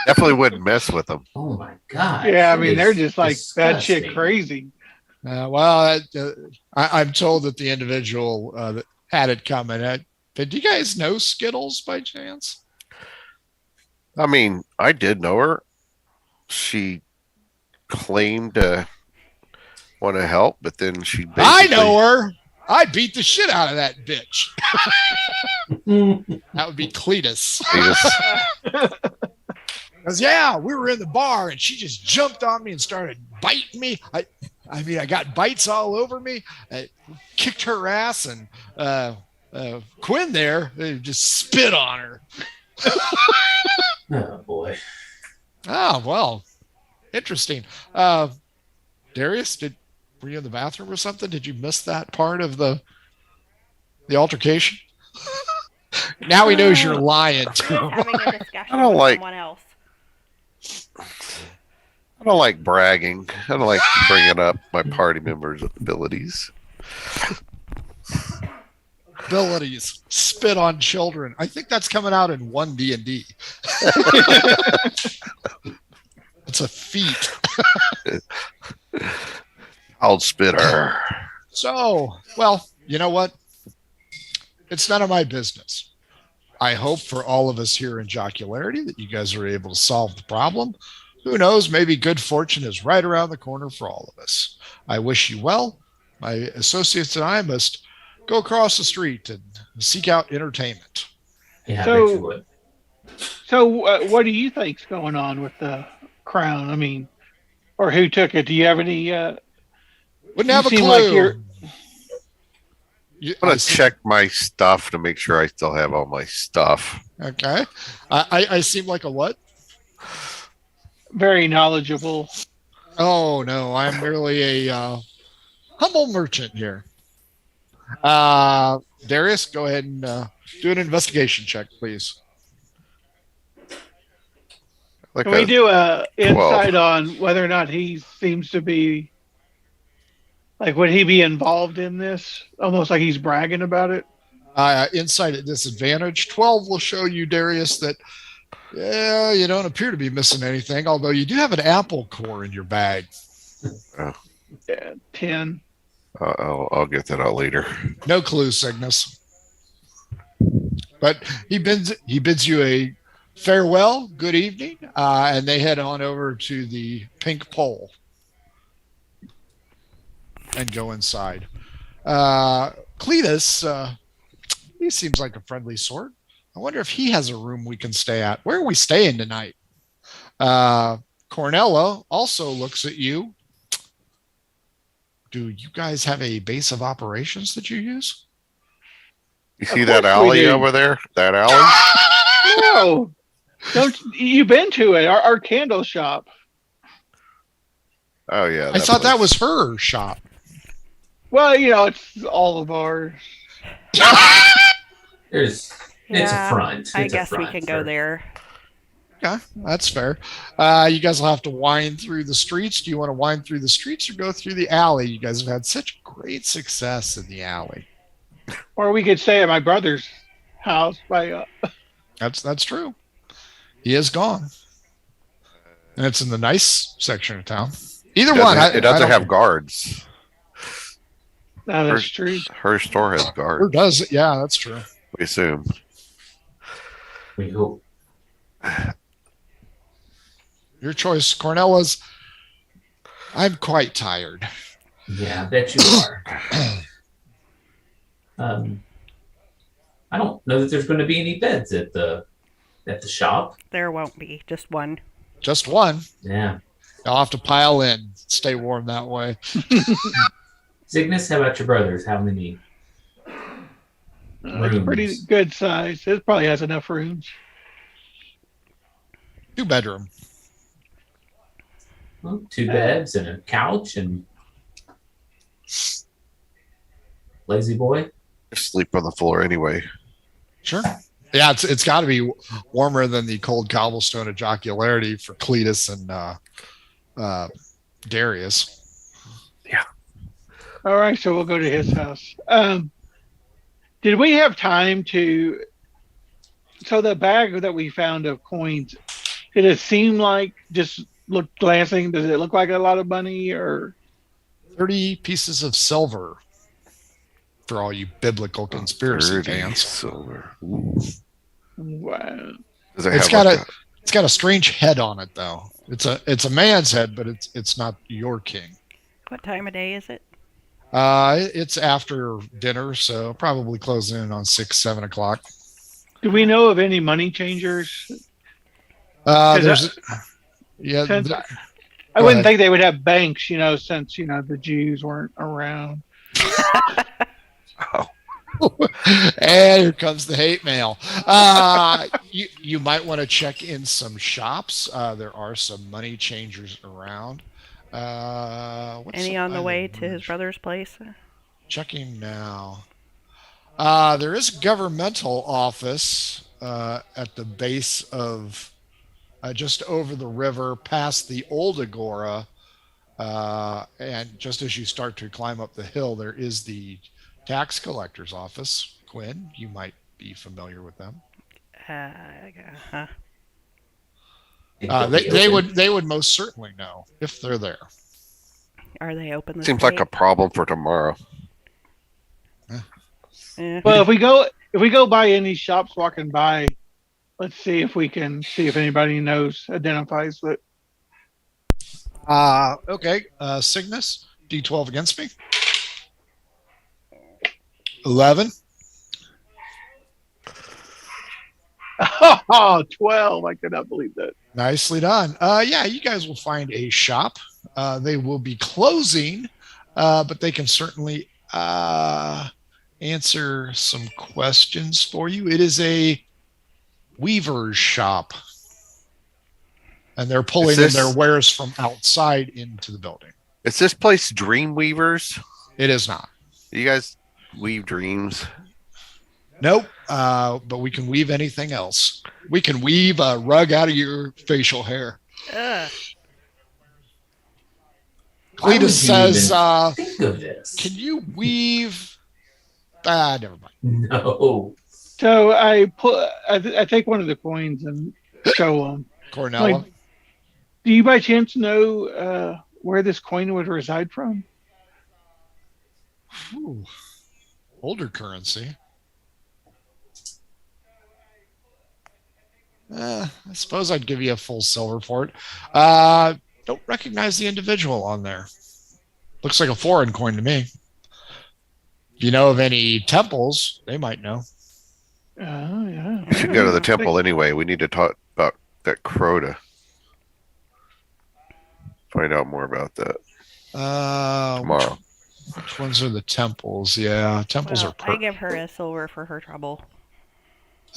Definitely wouldn't mess with them. Oh my god. Yeah, I that mean, is they're just like that shit disgusting. crazy. I'm told that the individual that had it coming. Did you guys know Skittles by chance? I mean, I did know her. She claimed to want to help, but then she basically, I know her. I beat the shit out of that bitch. That would be Cletus. Because yeah, we were in the bar and she just jumped on me and started biting me. I mean, I got bites all over me. I kicked her ass, and Quinn there just spit on her. Oh boy. Oh well, interesting. Darius, were you in the bathroom or something? Did you miss that part of the altercation? Now he knows you're lying He's to him. having a discussion I don't with like- someone else. I don't like bragging. I don't like bringing up my party members' abilities. Abilities, spit on children. I think that's coming out in 1 D&D. It's a feat. I'll spit her. So, well, you know what? It's none of my business. I hope for all of us here in Jocularity that you guys are able to solve the problem. Who knows? Maybe good fortune is right around the corner for all of us. I wish you well. My associates and I must go across the street and seek out entertainment. Yeah, So- I bet you would. So, what do you think's going on with the crown? I mean, or who took it? Do you have any? Wouldn't have a seem clue. like you're- You- I'm I gonna see- check my stuff to make sure I still have all my stuff. Okay. I seem like a what? Very knowledgeable. Oh no, I'm merely a humble merchant here. Darius, go ahead and do an investigation check, please. Like Can we do a 12. insight on whether or not he seems to be like? Would he be involved in this? Almost like he's bragging about it. Insight at disadvantage. 12 will show you, Darius, that yeah, you don't appear to be missing anything, although you do have an apple core in your bag. Yeah, 10. I'll get that out later. No clue, Cygnus. But he bids you a farewell, good evening, and they head on over to the pink pole and go inside. Cletus, he seems like a friendly sort. I wonder if he has a room we can stay at. Where are we staying tonight? Cornella also looks at you. Do you guys have a base of operations that you use? You Of see that course we alley do. over there? That alley? No, don't you've been to it? Our candle shop. Oh yeah. I thought that place. was her shop. Well, it's all of ours. It's a front. I It's a guess we front can go for- there. Yeah, that's fair. You guys will have to wind through the streets. Do you want to wind through the streets or go through the alley? You guys have had such great success in the alley. Or we could stay at my brother's house by. That's true. He is gone, and it's in the nice section of town. Either It one. doesn't, it doesn't I don't- have guards. No, that's true. Her store has Or guards. does it? Yeah, that's true. We assume. We hope. Your choice, Cornella's. I'm quite tired. Yeah, I bet you are. I don't know that there's going to be any beds at the shop. There won't be just one. Just one. Yeah. I'll have to pile in. Stay warm that way. Cygnus, how about your brothers? How many? It's pretty Rooms. good size. It probably has enough rooms. 2-bedroom. Well, 2 beds and a couch and lazy boy. Sleep on the floor anyway. Sure. Yeah, it's got to be warmer than the cold cobblestone of Jocularity for Cletus and Darius. All right, so we'll go to his house. Did we have time to? So the bag that we found of coins, did it seem like just look glancing? Does it look like a lot of money or? 30 pieces of silver for all you biblical conspiracy 30 fans. silver. Ooh. Wow. Does it It's have got like it's got a strange head on it though. It's a man's head, but it's not your king. What time of day is it? It's after dinner, so probably closing in on 6-7 o'clock. Do we know of any money changers? There's yeah. Since th- I Go wouldn't ahead. think they would have banks, since the Jews weren't around. oh, And here comes the hate mail. You might want to check in some shops. There are some money changers around. What's Any the on the Island way to his Rouge? brother's place? Checking now. There is a governmental office at the base of just over the river past the old Agora. And just as you start to climb up the hill, there is the tax collector's office. Quinn, you might be familiar with them. Huh. They would most certainly know if they're there. Are they open this seems like day? a problem for tomorrow. Well, if we go by any shops walking by, let's see if we can see if anybody identifies it. Okay. Cygnus, D12 against me. 11. Oh, 12. I cannot believe that. Nicely done. Yeah, you guys will find a shop. They will be closing, but they can certainly answer some questions for you. It is a weaver's shop, and they're pulling in their wares from outside into the building. Is this place Dreamweavers? It is not. You guys weave dreams? Nope. But we can weave anything else. We can weave a rug out of your facial hair. Ugh. Why would you Cletus says, even think of this? can you weave? Never mind. No. So I take one of the coins and show them. Cornella. Like, do you by chance know where this coin would reside from? Ooh. Older currency. I suppose I'd give you a full silver for it. Don't recognize the individual on there. Looks like a foreign coin to me. If you know of any temples, they might know. Yeah. We should go to the temple anyway. We need to talk about that Crota. Find out more about that tomorrow. Which ones are the temples? Yeah, temples Well, are I give her a silver for her trouble.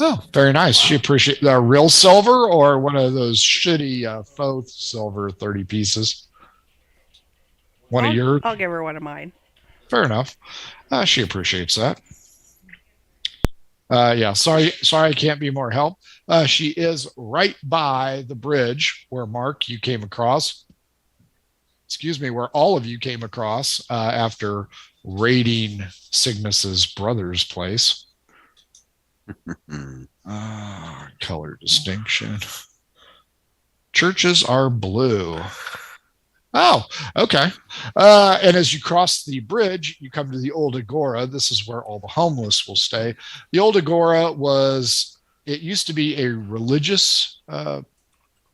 Oh, very nice. She appreciates the real silver or one of those shitty faux silver 30 pieces. One of your. I'll give her one of mine. Fair enough. She appreciates that. Yeah, sorry, I can't be more help. She is right by the bridge where Mark you came across. Excuse me, where all of you came across after raiding Cygnus's brother's place. Color distinction. Churches are blue. Oh, okay. And as you cross the bridge, you come to the Old Agora. This is where all the homeless will stay. The Old Agora it used to be a religious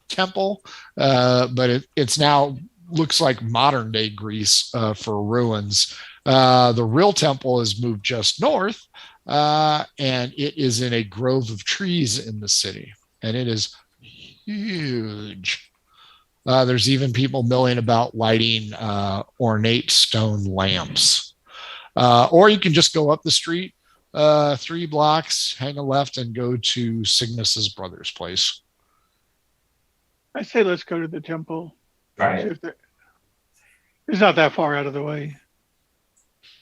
temple, but it's now looks like modern day Greece for ruins. The real temple has moved just north, and it is in a grove of trees in the city, and it is huge. There's even people milling about lighting ornate stone lamps. Or you can just go up the street 3 blocks, hang a left, and go to Cygnus's brother's place. I say let's go to the temple. Right. It's not that far out of the way.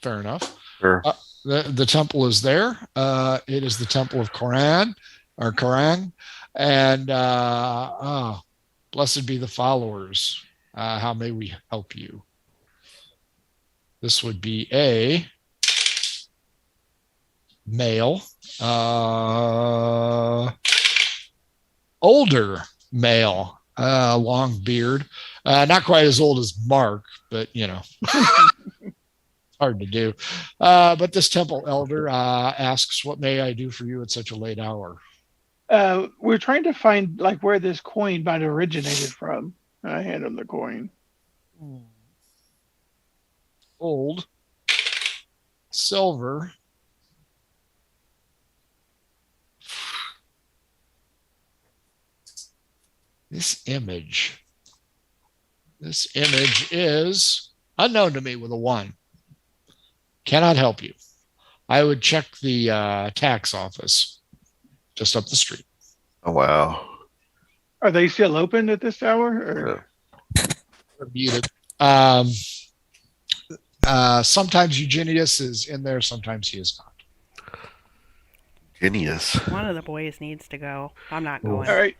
Fair enough. Sure. The temple is there. It is the temple of Koran, and blessed be the followers. How may we help you? This would be a male, older male, long beard, not quite as old as Mark, but hard to do. But this temple elder asks, "What may I do for you at such a late hour?" We're trying to find like where this coin might have originated from. I hand him the coin. Old silver. This image is unknown to me with a 1. Cannot help you. I would check the tax office just up the street. Oh wow. Are they still open at this hour? Or? They're muted. Sometimes Eugenius is in there, sometimes he is not. Genius. One of the boys needs to go. I'm not going. All right.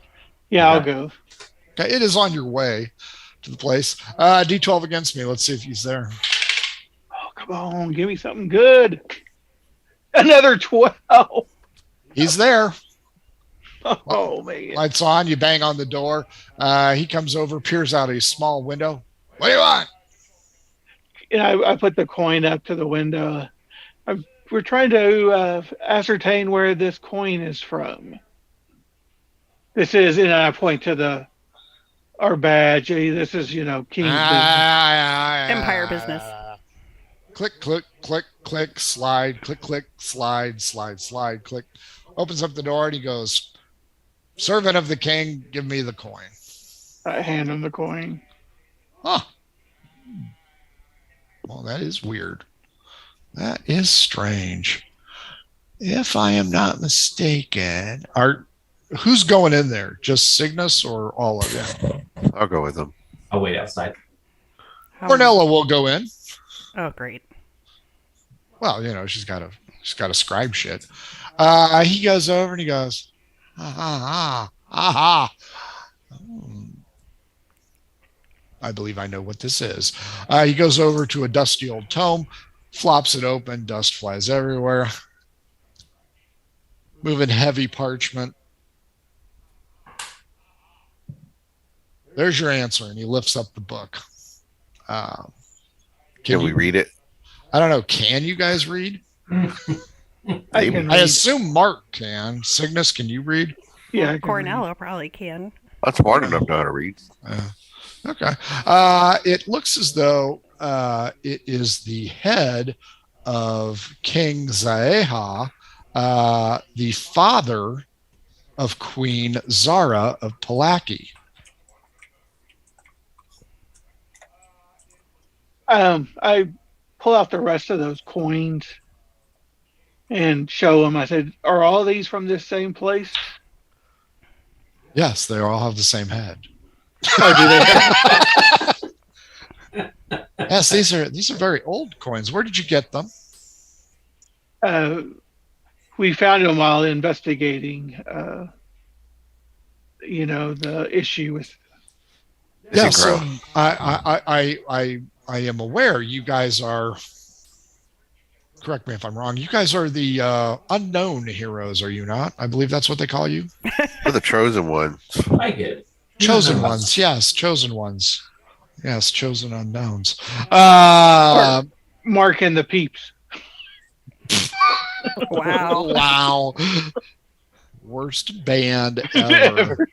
Yeah, I'll go. Okay, it is on your way to the place. D12 against me. Let's see if he's there. Oh, come on. Give me something good. Another 12. He's there. Oh, man. Lights on. You bang on the door. He comes over, peers out a small window. What do you want? And I put the coin up to the window. We're trying to ascertain where this coin is from. This is, and I point to our badge. This is, King's business. Empire business. Click, click, click, click, slide, click, click, slide, slide, slide, click. Opens up the door and he goes, "Servant of the king, give me the coin." I hand him the coin. Huh. Well, that is weird. That is strange. If I am not mistaken, who's going in there? Just Cygnus or all of them? I'll go with them. I'll wait outside. Ornella will go in. Oh, great. Well, she's got a scribe shit. He goes over and he goes, "Aha, aha." I believe I know what this is. He goes over to a dusty old tome, flops it open, dust flies everywhere. Moving heavy parchment. There's your answer. And he lifts up the book. Can we read it? I don't know. Can you guys read? I can I read. assume Mark can. Cygnus, can you read? Yeah, I can read. Cornello probably can. I'm smart enough to know how to read. Okay. It looks as though it is the head of King Zaeha, the father of Queen Zara of Palaki. I pull out the rest of those coins and show them. I said, "Are all these from this same place?" Yes, they all have the same head. Oh, do they? Yes, these are very old coins. Where did you get them? We found them while investigating, the issue with. Yes, grow? I am aware you guys are. Correct me if I'm wrong. You guys are the unknown heroes, are you not? I believe that's what they call you. We're the chosen ones. I get it. Chosen ones, yes, chosen ones, yes, chosen unknowns. Mark and the Peeps. Wow. Wow, worst band ever.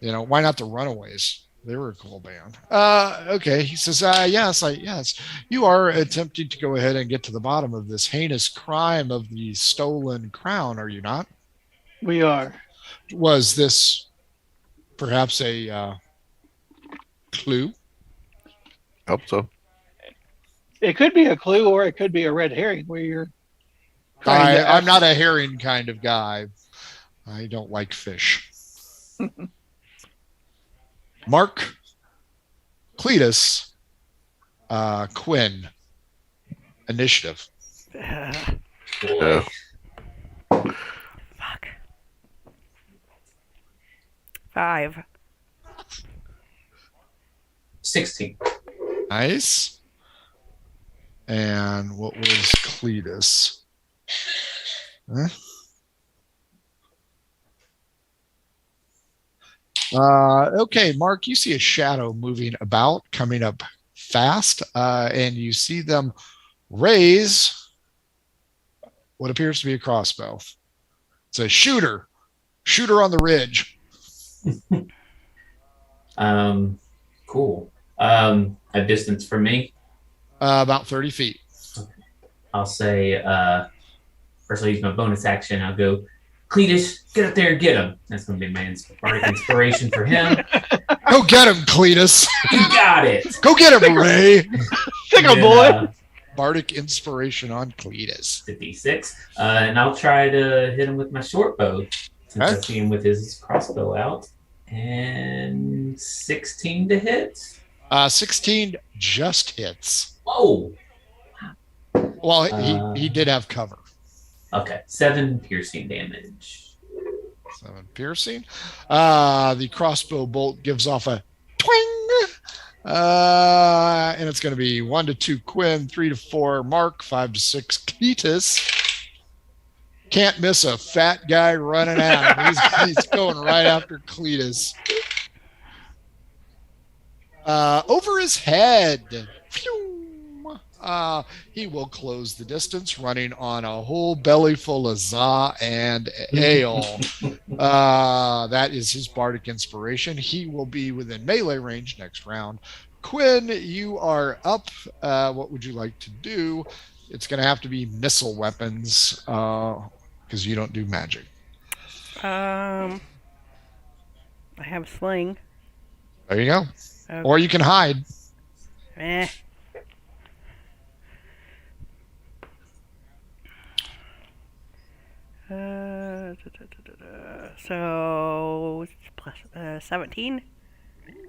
Why not the Runaways? They were a cool band. Okay, he says, yes, you are attempting to go ahead and get to the bottom of this heinous crime of the stolen crown, are you not? We are. Was this perhaps a clue? Hope so. It could be a clue, or it could be a red herring where you're. I'm not a herring kind of guy. I don't like fish. Mark, Cletus, Quinn, initiative. Yeah. Fuck. 5. 16. Nice. And what was Cletus? Huh? Okay, Mark, you see a shadow moving about, coming up fast, and you see them raise what appears to be a crossbow. It's a shooter on the ridge. Cool. A distance from me. About 30 feet. I'll say, first I'll use my bonus action. I'll go, Cletus, get up there and get him. That's going to be my bardic inspiration for him. Go get him, Cletus. You got it. Go get him, Ray. Sick a boy. Bardic inspiration on Cletus. 56. And I'll try to hit him with my short bow since I Okay. see him with his crossbow out. And 16 to hit. 16 just hits. Oh, Well, he did have cover. okay. 7 piercing damage. 7 piercing. The crossbow bolt gives off a twing. And it's going to be 1 to 2 Quinn, 3 to 4 Mark, 5 to 6 Cletus. Can't miss a fat guy running at him. He's going right after Cletus. Over his head. Phew. He will close the distance, running on a whole belly full of za and ale. That is his bardic inspiration. He will be within melee range next round. Quinn, you are up. What would you like to do? It's going to have to be missile weapons because you don't do magic. I have sling. There you go. Okay. Or you can hide. Eh. So plus 17.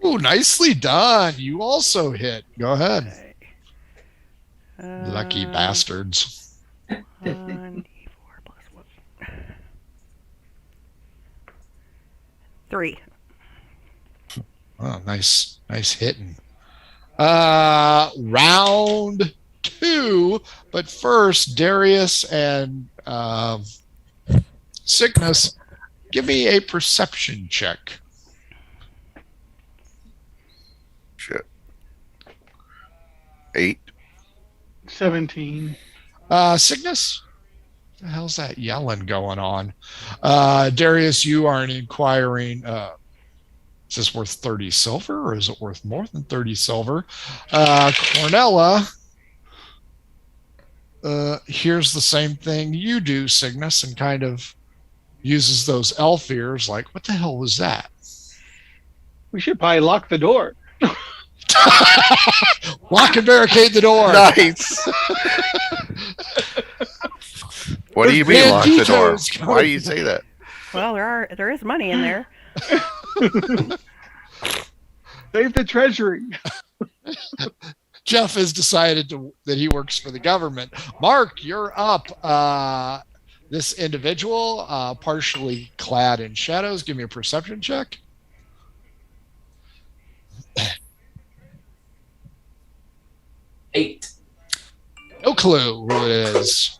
Ooh, nicely done. You also hit. Go ahead. Okay. Lucky bastards. 1d4 plus 1. 3. Oh, nice hitting. Round 2, but first, Darius and Cygnus, give me a perception check. Shit. 8. 17. Cygnus, what the hell's that yelling going on? Darius, you are inquiring. Is this worth 30 silver or is it worth more than 30 silver? Cornella hears the same thing you do, Cygnus, and kind of uses those elf ears like, what the hell was that? We should probably lock the door. Lock and barricade the door. Nice. What do you mean lock the door? Banditos Why do you say that? Well, there is money in there. Save the treasury. Jeff has decided that he works for the government. Mark, you're up. This individual, partially clad in shadows, give me a perception check. Eight. No clue who it is.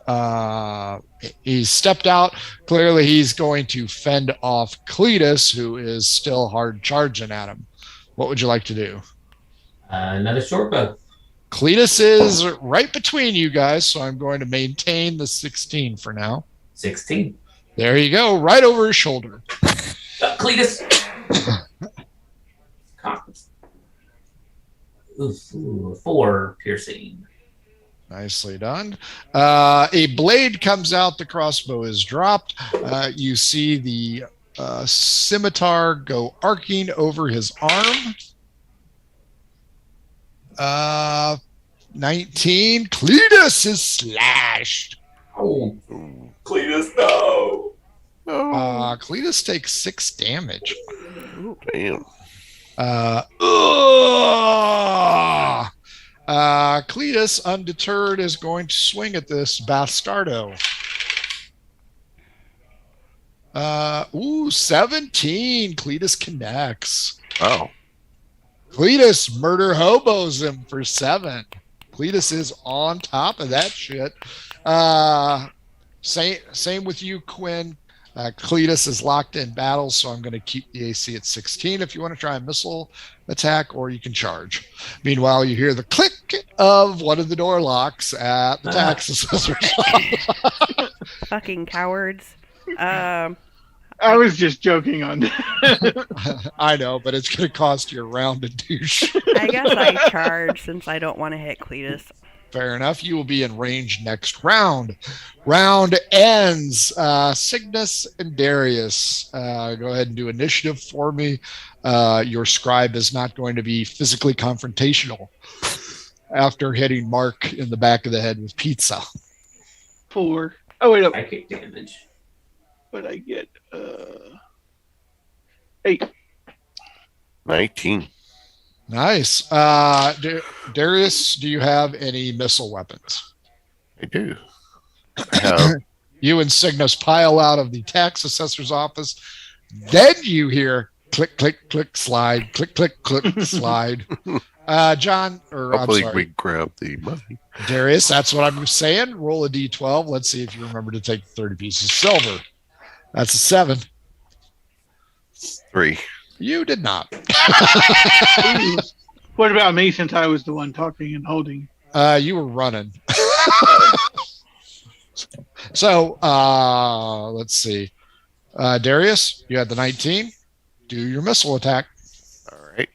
He's stepped out. Clearly, he's going to fend off Cletus, who is still hard charging at him. What would you like to do? Another short bow. Cletus is right between you guys, so I'm going to maintain the 16 for now. 16. There you go, right over his shoulder. Cletus. Ooh, 4 piercing. Nicely done. A blade comes out. The crossbow is dropped. You see the scimitar go arcing over his arm. 19. Cletus is slashed. Oh, Cletus, no. Oh, Cletus takes 6 damage. damn. Cletus, undeterred, is going to swing at this bastardo. 17. Cletus connects. Oh, Cletus murder hobos him for 7. Cletus is on top of that shit. Same with you, Quinn. Cletus is locked in battle, so I'm going to keep the AC at 16 if you want to try a missile attack, or you can charge. Meanwhile, you hear the click of one of the door locks at the tax assessor's office. Fucking cowards. I was just joking on that. I know, but it's going to cost you a round to douche. I guess I charge since I don't want to hit Cletus. Fair enough. You will be in range next round. Round ends. Cygnus and Darius. Go ahead and do initiative for me. Your scribe is not going to be physically confrontational after hitting Mark in the back of the head with pizza. 4. Oh, wait, no. Psychic damage. What I get? 8. 19. Nice. Darius, do you have any missile weapons? I do. I have You and Cygnus pile out of the tax assessor's office. Then you hear click, click, click, slide, click, click, click, slide. John, or hopefully I'm we sorry, grab the money. Darius, that's what I'm saying. Roll a d12. Let's see if you remember to take 30 pieces of silver. That's a 7. 3. You did not. Ooh. What about me since I was the one talking and holding? You were running. So, let's see. Darius, you had the 19. Do your missile attack. All right.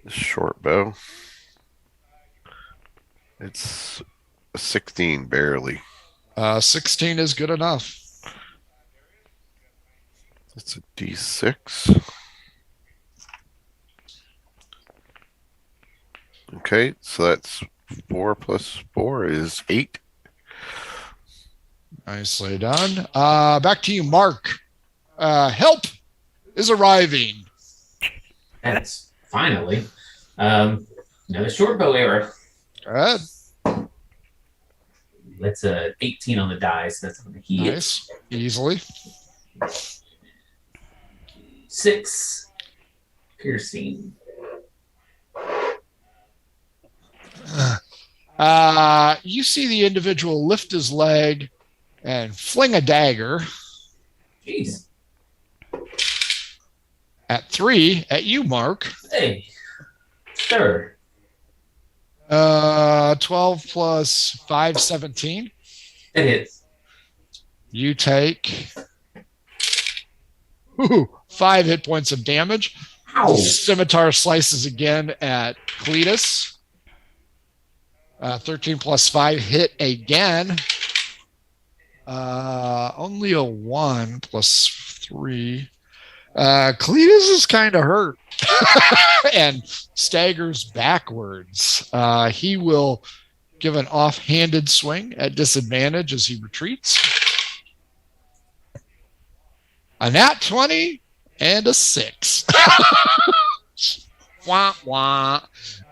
Short bow. It's a 16, barely. 16 is good enough. It's a D6. Okay, so that's 4 plus 4 is 8. Nicely done. Back to you, Mark. Help is arriving. That's finally. Another short bow arrow. Good. That's a 18 on the die, so that's on the heat. Nice. Easily. 6 piercing. You see the individual lift his leg and fling a dagger Jeez. at 3 at you, Mark. Hey. Sir. 12 plus 5, 17. It hits. You take 5 hit points of damage. Ow. Scimitar slices again at Cletus. 13 plus 5 hit again. Only a 1 plus 3. Cletus is kind of hurt and staggers backwards. He will give an offhanded swing at disadvantage as he retreats. A nat 20 and a 6. Wah, wah.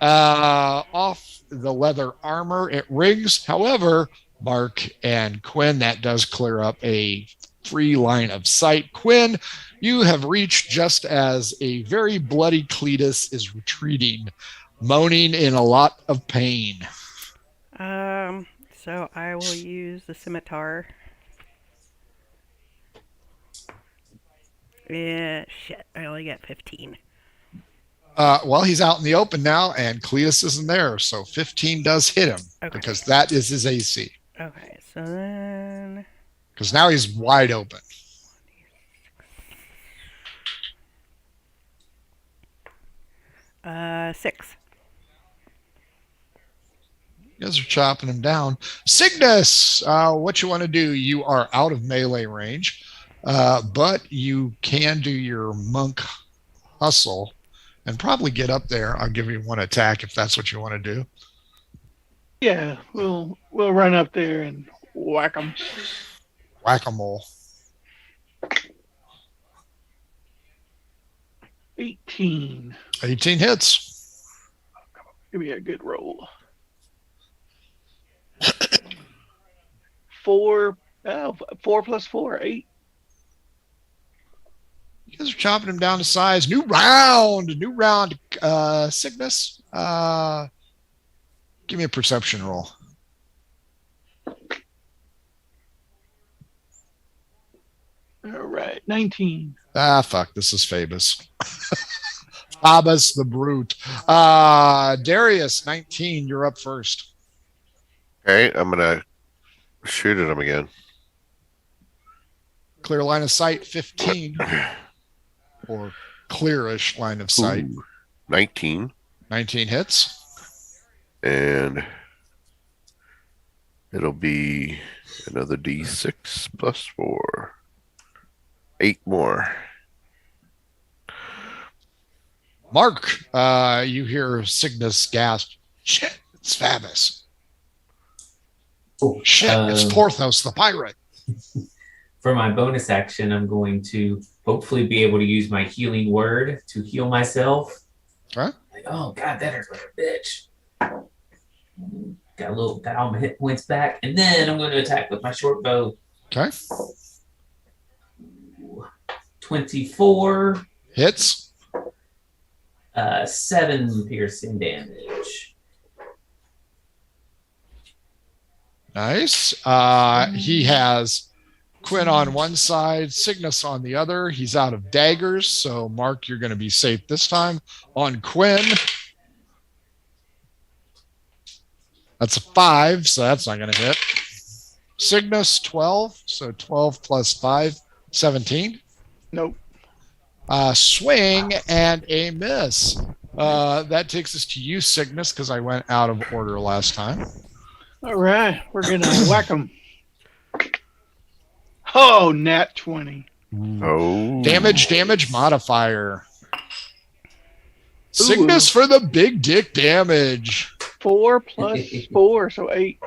Off the leather armor, it rings. However, Mark and Quinn, that does clear up a free line of sight. Quinn, you have reached just as a very bloody Cletus is retreating, moaning in a lot of pain. So I will use the scimitar. Yeah, shit. I only get 15. Well, he's out in the open now, and Cletus isn't there, so 15 does hit him because that is his AC. Okay, so then Because now he's wide open. Six. You guys are chopping him down. Cygnus, what you want to do? You are out of melee range, but you can do your monk hustle and probably get up there. I'll give you one attack if that's what you want to do. Yeah, we'll run up there and whack them. Whack-a-mole. 18. 18 hits. Give me a good roll. 4 plus 4, 8. You guys are chopping him down to size. New round. Cygnus. Give me a perception roll. All right, 19. Ah, fuck. This is Phoebus. Phoebus the Brute. Darius, 19. You're up first. Okay, I'm gonna shoot at him again. Clear line of sight, 15. Or clearish line of sight. Ooh, 19. 19 hits. And it'll be another D6 plus 4. 8 more. Mark, you hear Cygnus gasp. Shit, it's Phoebus. Oh, Shit, it's Porthos the pirate. For my bonus action, I'm going to hopefully be able to use my healing word to heal myself. Okay. Like, oh god, that hurts like a bitch. Got all my hit points back, and then I'm going to attack with my short bow. Okay. 24, Hits. 7 piercing damage. Nice. He has Quinn on one side, Cygnus on the other. He's out of daggers, so Mark, you're going to be safe this time. On Quinn, that's a 5, so that's not going to hit. Cygnus, 12, so 12 plus 5, 17. Nope. Swing and a miss. That takes us to you, Cygnus, because I went out of order last time. All right, we're going to whack him. Oh, nat 20. Oh. Damage modifier. Cygnus for the big dick damage. 4 plus 4, so 8.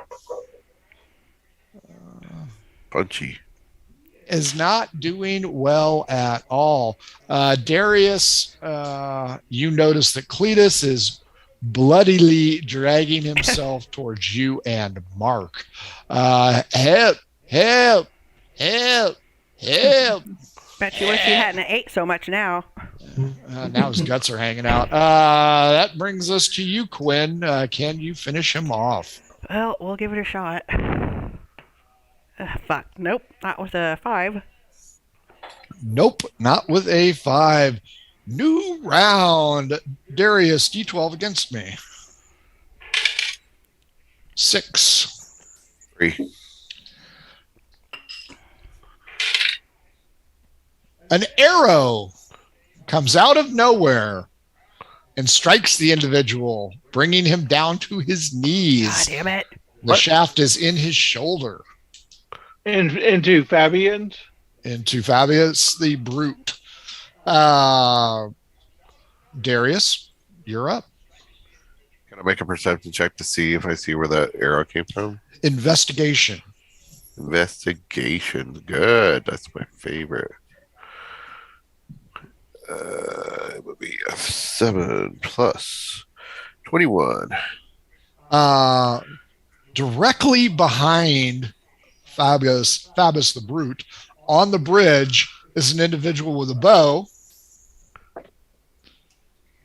Punchy. Is not doing well at all. Darius, you notice that Cletus is bloodily dragging himself towards you and Mark. Help, help, help, help. Bet you wish you hadn't ate so much now. Now his guts are hanging out. That brings us to you, Quinn. Can you finish him off? Well, we'll give it a shot. Fuck. Nope. Not with a 5. Nope, not with a 5. New round. Darius, D12 against me. 6. 3. An arrow comes out of nowhere and strikes the individual, bringing him down to his knees. God damn it. The shaft is in his shoulder. Into Fabian's? Into Fabius the Brute. Darius, you're up. Can I make a perception check to see if I see where that arrow came from? Investigation. Investigation. Good. That's my favorite. It would be a 7 plus 21. Directly behind Fabius the Brute, on the bridge, is an individual with a bow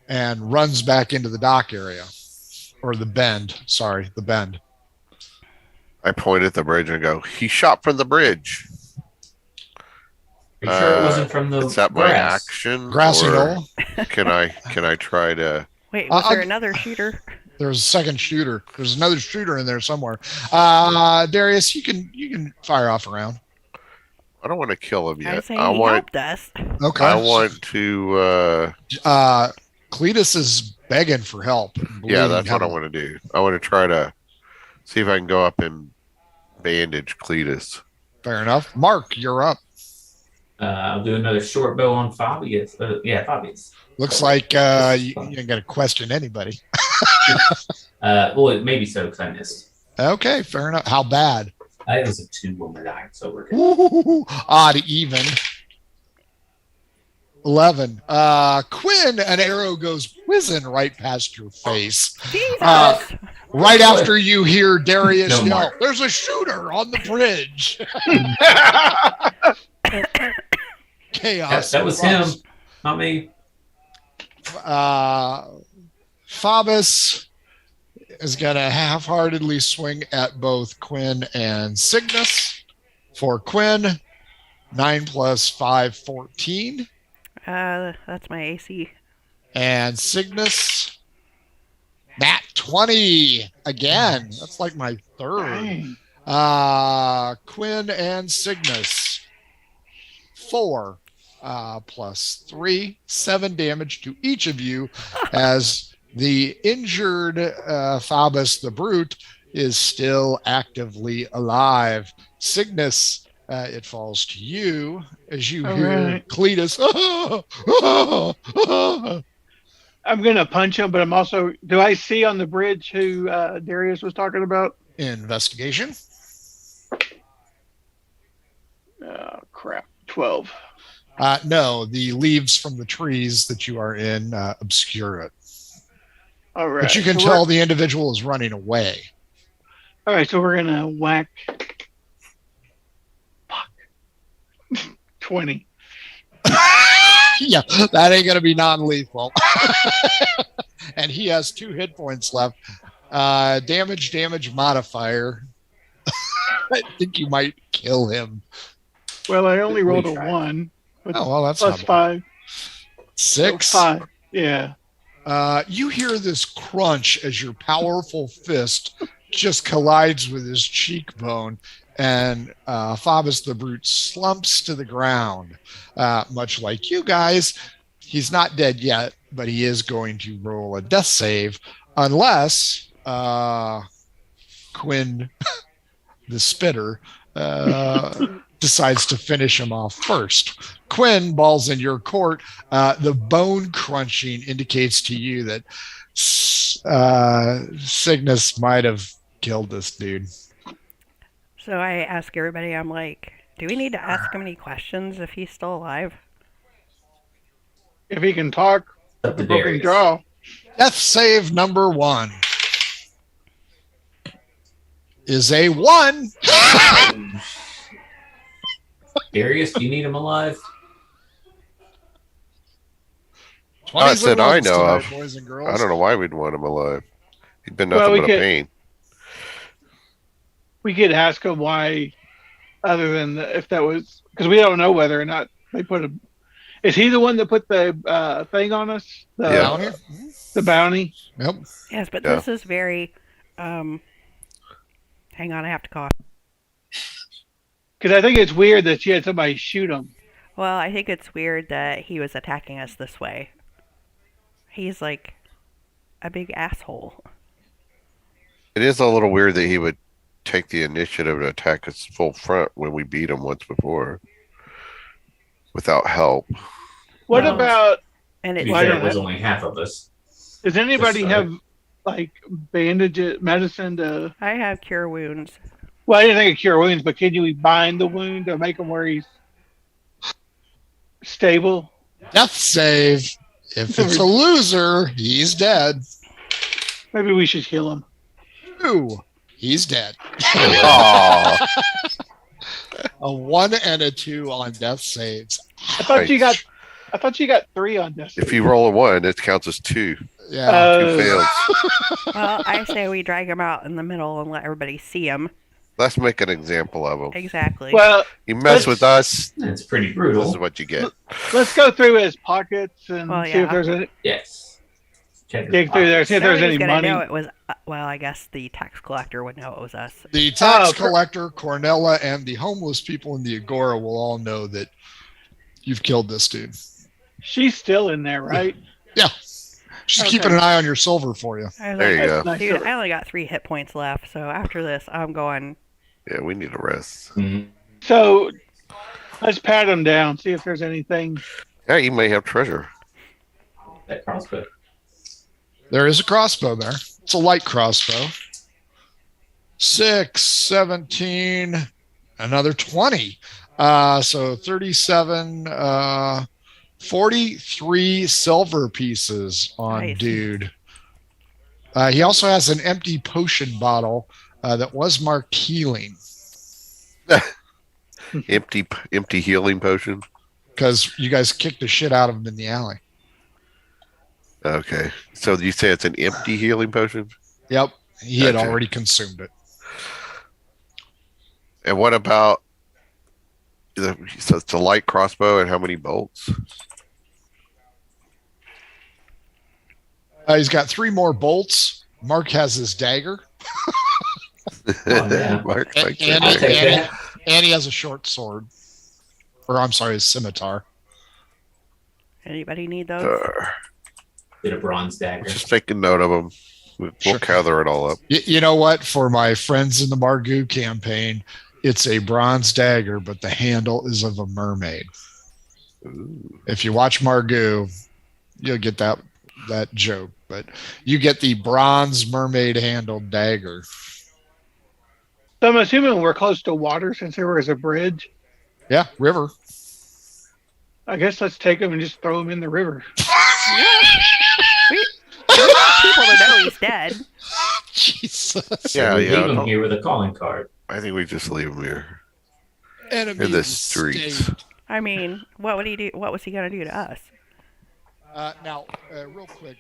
and runs back into the dock area. Or the bend. Sorry, the bend. I point at the bridge and go, he shot from the bridge. Are you sure it wasn't from the Is that my grass? action? Grassy or knoll. Can I try to... Wait, was there I'll- another shooter? There's a second shooter. There's another shooter in there somewhere. Darius, you can fire off around. I don't want to kill him I yet. say I he want helped us. Okay. I want to Cletus is begging for help. yeah, that's what I want to do. I want to try to see if I can go up and bandage Cletus. Fair enough. Mark, you're up. I'll do another short bow on Fabius. Fabius. Looks like you ain't got to question anybody. Well, maybe so because I missed. Okay, fair enough. How bad? It was a 2 on the die, so we're good. Ooh, odd even. 11. Quinn, an arrow goes whizzing right past your face. Jesus! Right after you hear Darius No, yell, Mark. "There's a shooter on the bridge." chaos. That was him, erupts. not me. Phoebus is going to half-heartedly swing at both Quinn and Cygnus. For Quinn, 9 plus 5, 14. That's my AC. And Cygnus, nat 20 again. That's like my third. Dang. Quinn and Cygnus, 4 plus 3, 7 damage to each of you as the injured Phoebus the Brute is still actively alive. Cygnus, it falls to you as you All hear right. Cletus. I'm gonna punch him, but I'm also. Do I see on the bridge who Darius was talking about? Investigation. Oh crap! 12. No, the leaves from the trees that you are in obscure it. All right. But you can so tell the individual is running away. All right, so we're gonna whack. Fuck. 20. Yeah, that ain't gonna be non-lethal. And he has 2 hit points left. Damage modifier. I think you might kill him. Well, I only We rolled a tried. 1. With Oh well, that's plus not 5. 6. 5. Yeah. You hear this crunch as your powerful fist just collides with his cheekbone, and Phoebus the Brute slumps to the ground. Much like you guys, he's not dead yet, but he is going to roll a death save unless Quinn the Spitter decides to finish him off first. Quinn, balls in your court. The bone crunching indicates to you that Cygnus might have killed this dude. So I ask everybody, I'm like, do we need to ask him any questions if he's still alive? If he can talk, Up to broken Darius. jaw. Death save number 1 is a 1. Darius, do you need him alive? I 20s said and I ones know tonight, of. boys and girls. I don't know why we'd want him alive. He'd been Well, nothing we but a could- pain. We could ask him why, other than if that was because we don't know whether or not they put a. Is he the one that put the thing on us? The, Yeah. Down here? The bounty. Yep. Yes, but Yeah. this is very. Hang on, I have to cough. Because I think it's weird that she had somebody shoot him. Well, I think it's weird that he was attacking us this way. He's like a big asshole. It is a little weird that he would take the initiative to attack us full front when we beat him once before without help. What Well, about? And To it's be Why fair, don't it was I- only half of us. Does anybody Just, have like bandage medicine to? I have cure wounds. Well, I didn't think of cure wounds, but can you bind the wound to make him where he's stable? Death save. If it's a loser, he's dead. Maybe we should heal him. 2, he's dead. Aw. A 1 and a 2 on death saves. I thought you got. Nice. I thought you got 3 on this. If you roll a 1, it counts as 2. Yeah. 2 fails. Well, I say we drag him out in the middle and let everybody see him. Let's make an example of him. Exactly. Well, You mess with us, It's pretty this brutal. is what you get. let's go through his pockets and Well, see yeah. if there's any. Yes. Check Dig through there, see if there's Nobody's any gonna money. know it was. Well, I guess the tax collector would know it was us. The tax Oh, collector, Cornella, and the homeless people in the Agora will all know that you've killed this dude. She's still in there, right? Yeah. She's Okay. keeping an eye on your silver for you. I was There like, you go. Nice. dude, I only got 3 hit points left, so after this, I'm going. Yeah, we need a rest. Mhm. So let's pat him down, see if there's anything. Yeah, you may have treasure. That crossbow. There is a crossbow there. It's a light crossbow. 6, 17, another 20. So 37, 43 silver pieces on Nice. dude. He also has an empty potion bottle that was marked healing. Empty healing potion. because you guys kicked the shit out of him in the alley. Okay. So you say it's an empty healing potion? Yep. He had Gotcha. already consumed it. And what about so it's a light crossbow and how many bolts? He's got 3 more bolts. Mark has his dagger. Oh, yeah. Mark And, likes and, that I'll take dagger. and, that. and he has a short sword. Or I'm sorry, his scimitar. Anybody need those? Did a bronze dagger. Just taking note of them. We'll Sure. gather it all up. You know what? For my friends in the Margoo campaign, it's a bronze dagger, but the handle is of a mermaid. Ooh. If you watch Margoo, you'll get that joke. But you get the bronze mermaid handled dagger. So I'm assuming we're close to water since there was a bridge. Yeah, river. I guess let's take him and just throw him in the river. We want people to know he's dead. Jesus. Yeah, We yeah. leave him no, here with a calling card. I think we just leave them here Enemy in the of streets. state. I mean, what would he do? What was he gonna do to us? Now, real quick,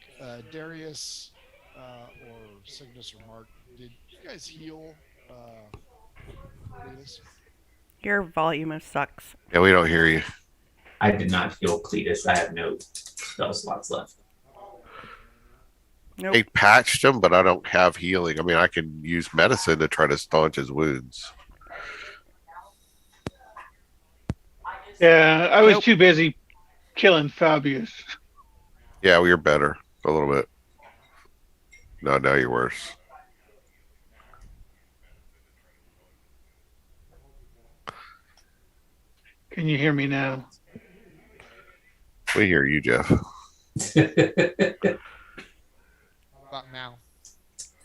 Darius or Cygnus or Mark, did you guys heal Cletus? Your volume sucks. Yeah, we don't hear you. I did not heal Cletus. I have no spell slots left. Nope. They patched him, but I don't have healing. I mean, I can use medicine to try to staunch his wounds. Yeah, I was Nope. too busy killing Fabius. Yeah, well, you're better a little bit. No, now you're worse. Can you hear me now? We hear you, Jeff. About now.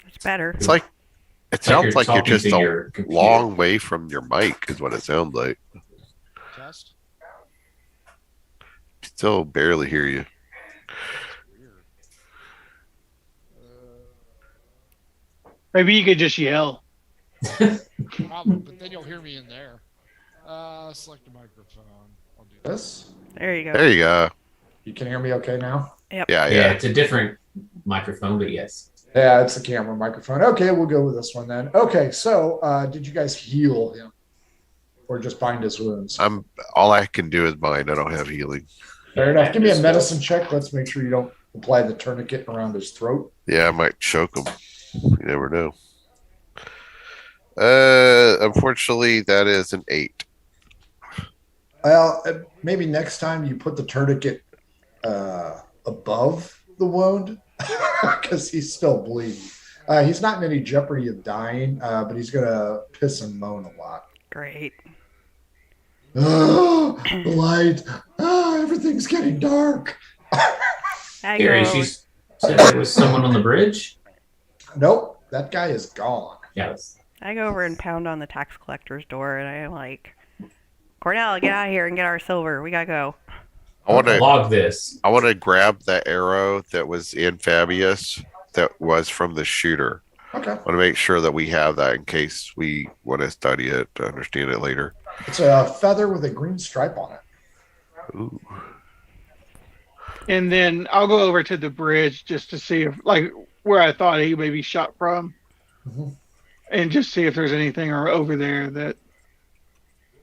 It's better. It's like it sounds like you're talking just to a your computer. long way from your mic, is what it sounds like. Test. Still barely hear you. Weird. Maybe you could just yell. Probably, but then you'll hear me in there. Select a microphone. I'll do This? There you go. There you go. You can hear me okay now? Yeah, Yeah, yeah. it's a different microphone, but yes. Yeah, it's the camera microphone. Okay, we'll go with this one then. Okay, so did you guys heal him? Or just bind his wounds? I'm all I can do is bind. I don't have healing. Fair enough. Give me a medicine check. Let's make sure you don't apply the tourniquet around his throat. Yeah, I might choke him. You never know. Unfortunately, that is an 8. Well, maybe next time you put the tourniquet above the wound because he's still bleeding. He's not in any jeopardy of dying, but he's going to piss and moan a lot. Great. Oh, the light. Oh, everything's getting dark. I Gary, go, she's said there was someone on the bridge. Nope, that guy is gone. Yes. I go over and pound on the tax collector's door, and I'm like, Cornell, get out of here and get our silver. We gotta go. I want to. Log this. I want to grab the arrow that was in Fabius that was from the shooter. Okay. I want to make sure that we have that in case we want to study it to understand it later. It's a feather with a green stripe on it. Ooh. And then I'll go over to the bridge just to see if, like, where I thought he may be shot from, Mhm. and just see if there's anything over there that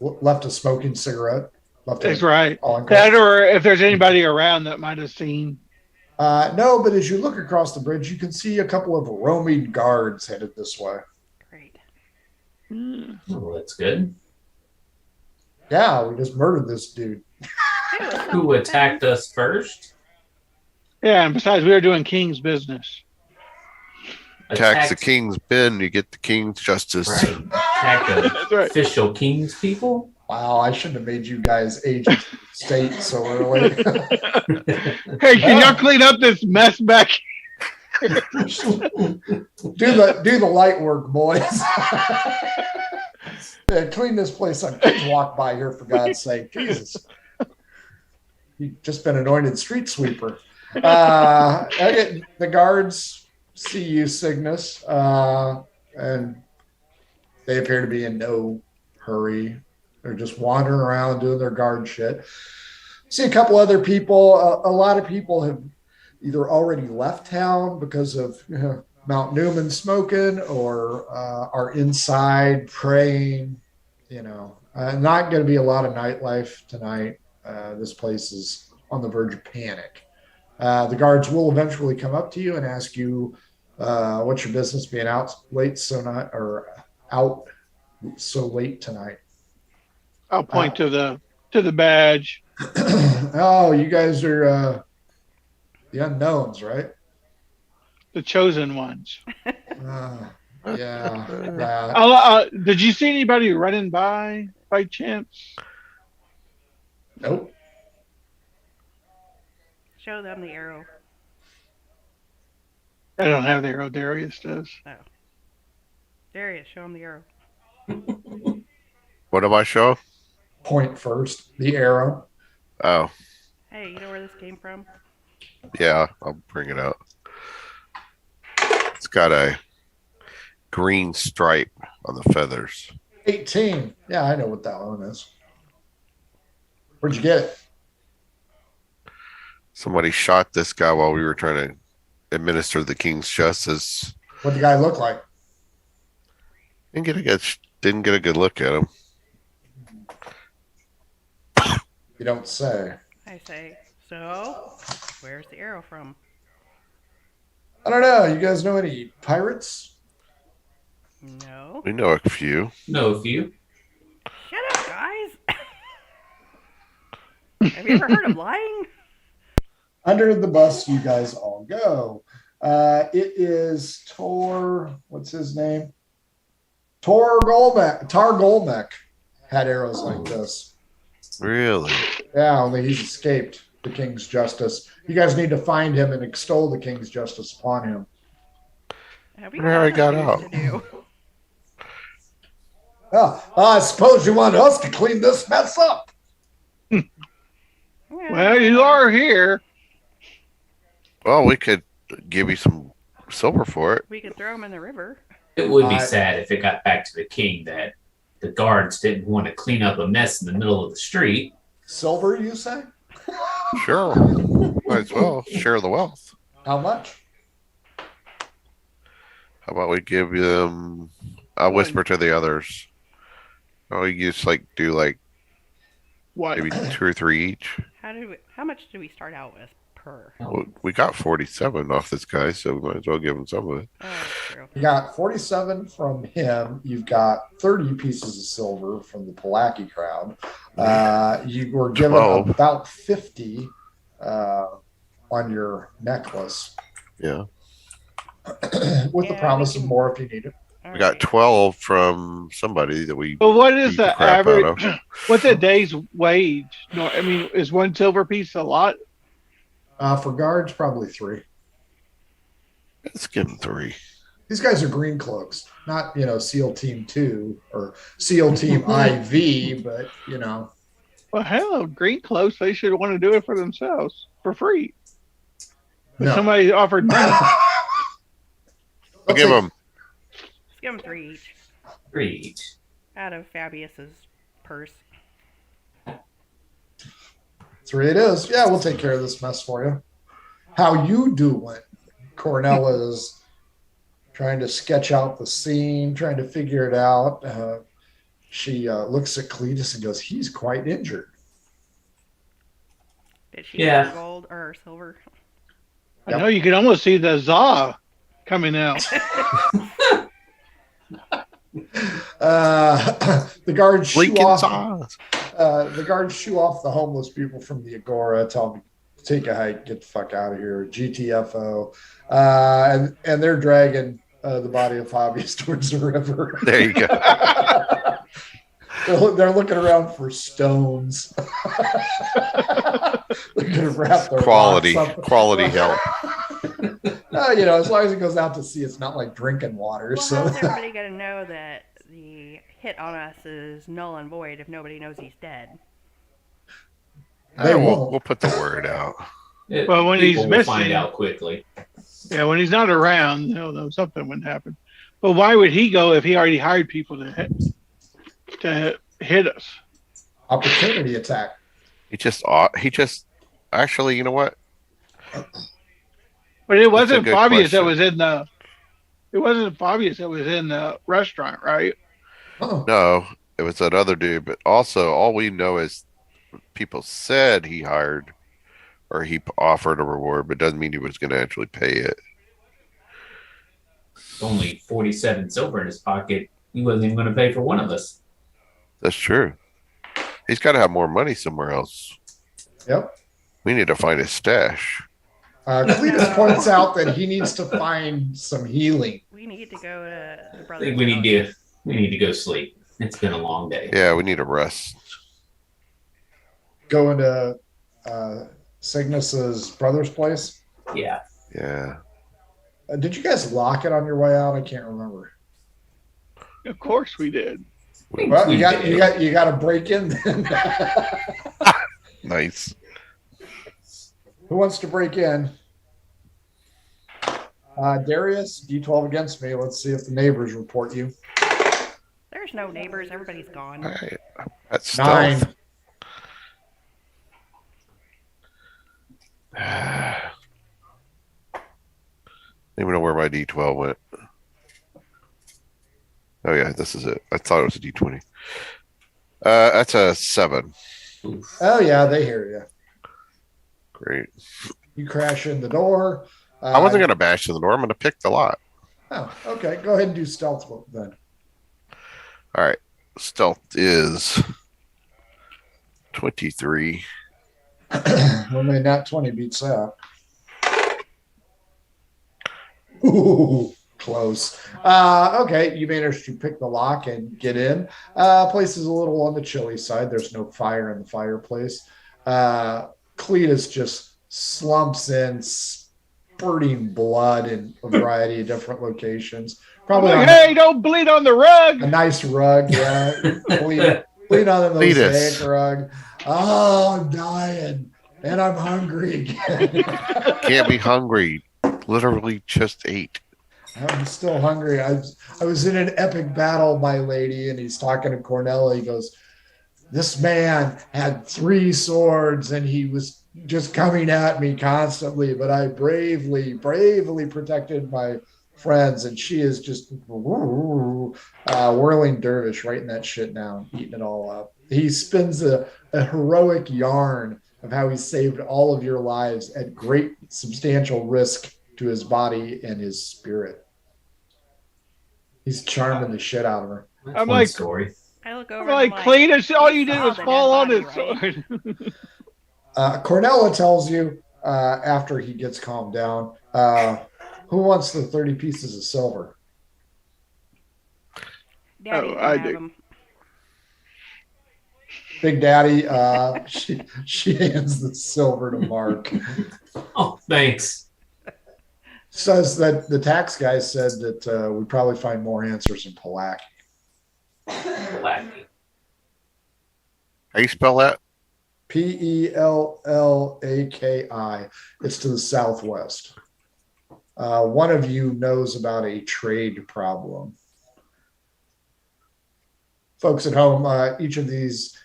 Left a smoking cigarette. Left is a, right. all That, or if there's anybody around that might have seen. no, but as you look across the bridge, you can see a couple of roaming guards headed this way. Great. Well, that's good. Yeah, we just murdered this dude. Who attacked us first? Yeah, and besides, we were doing King's business. Tax the king's bin, you get the king's justice. Right. Attack the That's right. official king's people. Wow, I shouldn't have made you guys agents of the state so early. Hey, can y'all clean up this mess back? do the light work, boys. Yeah, clean this place up. Kids walk by here for God's sake. Jesus. You've just been anointed street sweeper. Okay, the guards see you, Cygnus, and they appear to be in no hurry. They're just wandering around doing their guard shit. See a couple other people. A lot of people have either already left town because of Mount Newman smoking, or are inside praying. Not going to be a lot of nightlife tonight. This place is on the verge of panic. The guards will eventually come up to you and ask you, what's your business being out so late tonight? I'll point to the badge. Oh, you guys are the unknowns, right? The chosen ones. Yeah. Did you see anybody running by chance? Nope. Show them the arrow. I don't have the arrow. Darius does. Oh. Darius, show them the arrow. What do I show? Point first. The arrow. Oh, Hey, you know where this came from? yeah, I'll bring it out. It's got a green stripe on the feathers. 18. Yeah, I know what that one is. Where'd you get it? Somebody shot this guy while we were trying to administer the king's justice. What'd the guy look like? Didn't get a good look at him. You don't say. I say, so where's the arrow from? I don't know. You guys know any pirates? No. We know a few. Know a few. Shut up, guys. Have you ever heard of lying? Under the bus, you guys all go. It is Tor. What's his name? Tar Golmek had arrows like this. Really? Yeah, only he's escaped the king's justice. You guys need to find him and extol the king's justice upon him. Where I got out. I suppose you want us to clean this mess up. Well, you are here. Well, we could give you some silver for it. We could throw him in the river. It would be sad if it got back to the king that the guards didn't want to clean up a mess in the middle of the street. Silver, you say? Sure. Might as well share the wealth. How much? How about we give them? I'll whisper to the others. Oh, you just do What? maybe 2 or 3 each. How much do we start out with per? Well, we got 47 off this guy, so we might as well give him some of it. Oh, that's true. You got 47 from him. You've got 30 pieces of silver from the Palaki crowd. You were given 12. about 50 on your necklace. Yeah. With the Yeah, promise we of can- more if you need it. All We got right. 12 from somebody that we But what beat is the the crap out average? of. What's a day's wage? No, I mean, is one silver piece a lot? For guards, probably 3. Let's give him 3. These guys are green cloaks, not SEAL Team 2 or SEAL Team IV, but Well, hell, green clothes. They should want to do it for themselves for free. If no. somebody offered money. I'll give him. Let's give him 3 each 3 each. out of Fabius's purse. 3 it is. Yeah, we'll take care of this mess for you. How you doing? Cornella is trying to sketch out the scene, trying to figure it out. She looks at Cletus and goes, "He's quite injured." Did she Yeah. get gold or silver? I know you can almost see the za coming out. The guards shoo Lincoln's off. eyes. The guards shoo off the homeless people from the Agora. Tell them, take a hike, get the fuck out of here. GTFO, and they're dragging the body of Fabius towards the river. There you go. They're looking around for stones. They're gonna wrap their Quality rocks up. help. As long as it goes out to sea, it's not like drinking water. Well, So how's everybody gonna know that the hit on us is null and void if nobody knows he's dead? They won't. We'll put the word out. Well, when People he's will find missing- out quickly. Yeah, when he's not around, they'll know something would happen. But why would he go if he already hired people to hit us? opportunity attack. He just actually, you know what? But it wasn't good Fabius that question. was in the. It wasn't Fabius that was in the restaurant, right? Oh, No, it was that other dude. But also, all we know is people said he hired or he offered a reward, but doesn't mean he was going to actually pay it. Only 47 silver in his pocket. He wasn't even going to pay for one of us. That's true. He's got to have more money somewhere else. yep. We need to find his stash. Cletus points out that he needs to find some healing. We need to go to the I brother's think we need to go sleep. It's been a long day. Yeah, we need a rest. Go into Cygnus's brother's place. Yeah. Yeah. Did you guys lock it on your way out? I can't remember. Of course we did. Well, We you got did. you got to break in. Then. Nice. Who wants to break in? Darius, D12 against me. Let's see if the neighbors report you. There's no neighbors. Everybody's gone. All right. That's 9. stealth. I don't even know where my D12 went. Oh yeah, this is it. I thought it was a D20. That's a 7. Oof. Oh yeah, they hear you. Great. You crash in the door. I wasn't gonna bash the door. I'm gonna pick the lot. Oh, okay. Go ahead and do stealth then. All right. Stealth is 23. Only nat 20 beats that. Ooh, close. Okay, you managed to pick the lock and get in. Place is a little on the chilly side. There's no fire in the fireplace. Cletus just slumps in, spurting blood in a variety of different locations. Probably on Hey, don't bleed on the rug. a nice rug, yeah. bleed on a Cletus. mosaic rug. Oh, I'm dying. And I'm hungry again. Can't be hungry. Literally just ate. I'm still hungry. I was in an epic battle, my lady, and he's talking to Cornella. He goes, this man had 3 swords and he was just coming at me constantly, but I bravely protected my friends, and she is just whirling dervish, writing that shit down, eating it all up. He spins a heroic yarn of how he saved all of your lives at great substantial risk to his body and his spirit. He's charming the shit out of her. That's I'm one like- story. I look over I'm and like, I'm Cletus, all you did saw was the fall on dead his body, sword. Cornella tells you after he gets calmed down, who wants the 30 pieces of silver? Daddy Oh, can I have do. 'em. Big Daddy, she hands the silver to Mark. Oh, thanks. Says that the tax guy said that we'd probably find more answers in Pulaski. Lackey. How you spell that? Pellaki. It's to the southwest. One of you knows about a trade problem. Folks at home, each of these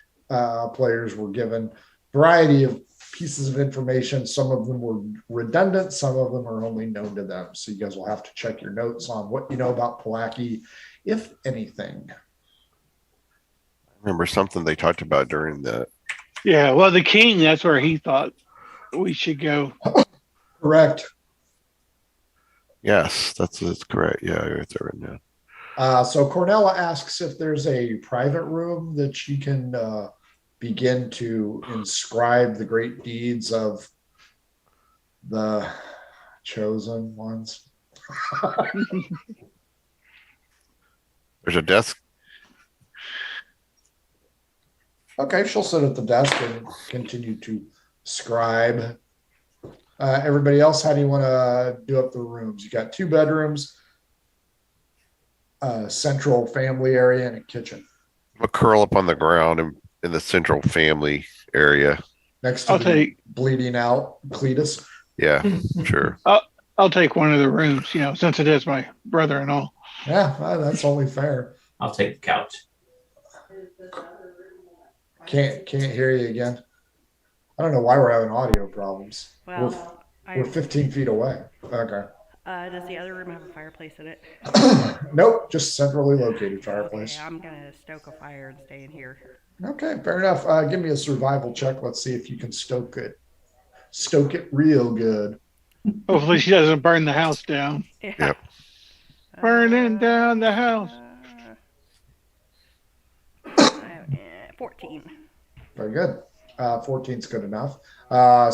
players were given a variety of pieces of information. Some of them were redundant. Some of them are only known to them. So you guys will have to check your notes on what you know about Pulaski, if anything. I remember something they talked about during the. Yeah, well, the king, that's where he thought we should go. Correct. Yes, that's correct. Yeah, I got that right now. So Cornella asks if there's a private room that she can begin to inscribe the great deeds of the chosen ones. There's a desk. Okay, she'll sit at the desk and continue to scribe. Everybody else, how do you want to do up the rooms? You got 2 bedrooms, a central family area, and a kitchen. I'll curl up on the ground in the central family area. Next to I'll the take bleeding out Cletus. Yeah, sure. I'll take one of the rooms, since it is my brother-in-law. Yeah, that's only fair. I'll take the couch. Can't hear you again. I don't know why we're having audio problems. Well, We're 15 feet away. Okay. Does the other room have a fireplace in it? Nope, just centrally located fireplace. Okay, I'm gonna stoke a fire and stay in here. Okay, fair enough. Give me a survival check. Let's see if you can stoke it. Stoke it real good. Hopefully, she doesn't burn the house down. Yeah. Yep. Burning down the house. 14. Very good. 14 is good enough.